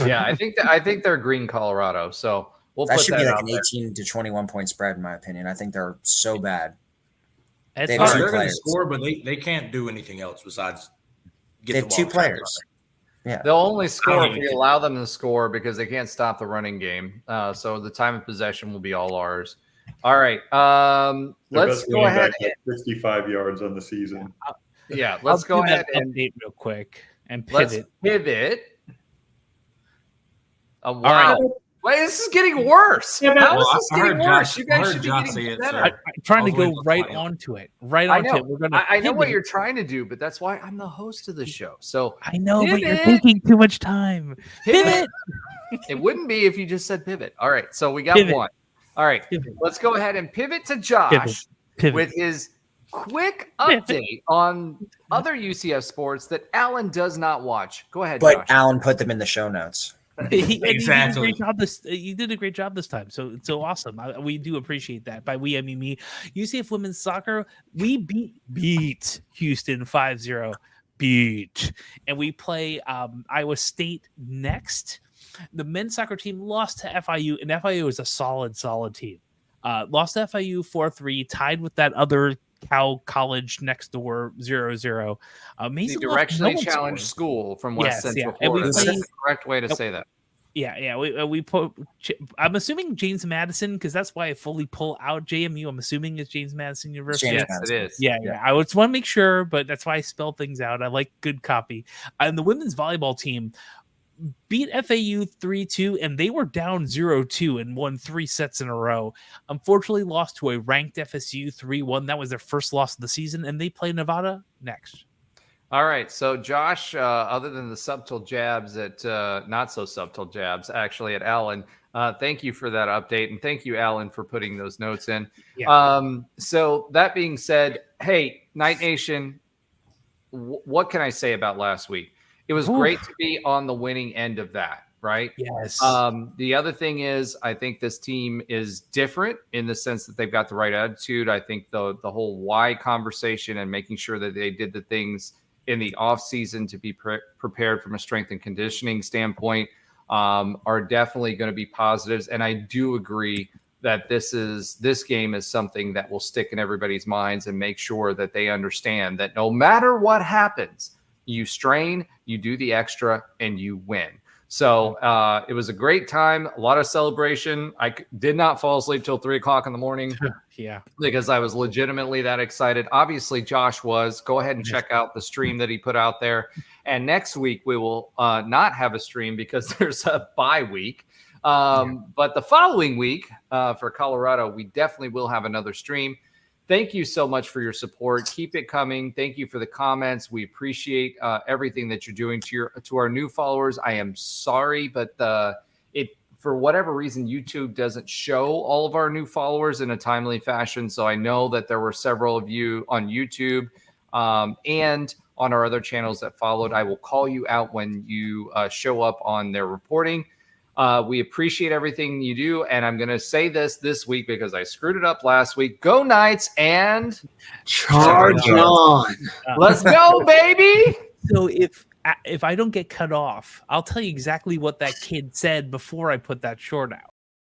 Yeah, I think they're green Colorado. So we'll that put should that be like out an there. 18 to 21 point spread, in my opinion. I think they're so bad. That's They They're have fine. two going to players. score, but they can't do anything else besides get They the have ball. 2 players. Yeah. They'll only score if even we think- allow them to score because they can't stop the running game. So the time of possession will be all ours. All right. Their Let's best go running ahead. back had 65 yards on the season. Yeah, let's go do that ahead and update real quick and let's pivot. pivot. Oh, right. wow. Wait, this is getting worse. How Well, is this I getting heard worse? Josh- You I guys heard should be Josh getting say it, better. so- I'm trying to All the way go to right final. onto it. Right I onto know. it. We're gonna. I know what pivot. you're trying to do, but that's why I'm the host of the show. So I know, but you're Pivot. taking too much time. pivot. It wouldn't be if you just said pivot. All right. So we got Pivot. 1. All right. Pivot. Let's go ahead and pivot to Josh Pivot. with his quick Pivot. update on other UCF sports that Alan does not watch. Go ahead, But Josh. Alan put them in the show notes. Exactly. You did a great job this time. So awesome. We do appreciate that. By we, I mean me. UCF women's soccer, we beat Houston 5-0. And we play Iowa State next. The men's soccer team lost to FIU, and FIU is a solid team. Lost to FIU 4-3, tied with that other Cal College next door 0-0. The Mason directionally Left, challenged school from West Yes, Central yeah. And we Florida. That's played- the correct way to say that. Yeah. We put. I'm assuming James Madison because that's why I fully pull out JMU. I'm assuming it's James Madison University. James Yes, Madison. it is. Yeah. I just want to make sure, but that's why I spell things out. I like good copy. And the women's volleyball team beat FAU 3-2, and they were down 0-2 and won 3 sets in a row. Unfortunately, lost to a ranked FSU 3-1. That was their first loss of the season, and they play Nevada next. All right. So, Josh, other than the subtle jabs at not so subtle jabs, actually, at Alan, thank you for that update. And thank you, Alan, for putting those notes in. Yeah. So, that being said, hey, Night Nation, what can I say about last week? It was great to be on the winning end of that, right? Yes. The other thing is, I think this team is different in the sense that they've got the right attitude. I think the whole why conversation and making sure that they did the things in the off season to be prepared from a strength and conditioning standpoint are definitely going to be positives. And I do agree that this game is something that will stick in everybody's minds and make sure that they understand that no matter what happens, you strain, you do the extra, and you win. So it was a great time, a lot of celebration. I did not fall asleep till 3 o'clock in the morning. Yeah, because I was legitimately that excited. Obviously, Josh was. Go ahead and check out the stream that he put out there. And next week, we will not have a stream because there's a bye week. But the following week for Colorado, we definitely will have another stream. Thank you so much for your support. Keep it coming. Thank you for the comments. We appreciate everything that you're doing to our new followers. I am sorry, but for whatever reason, YouTube doesn't show all of our new followers in a timely fashion. So I know that there were several of you on YouTube and on our other channels that followed. I will call you out when you show up on their reporting. We appreciate everything you do. And I'm going to say this week because I screwed it up last week. Go Knights and charge on. Let's go, baby. So if I don't get cut off, I'll tell you exactly what that kid said before I put that short out.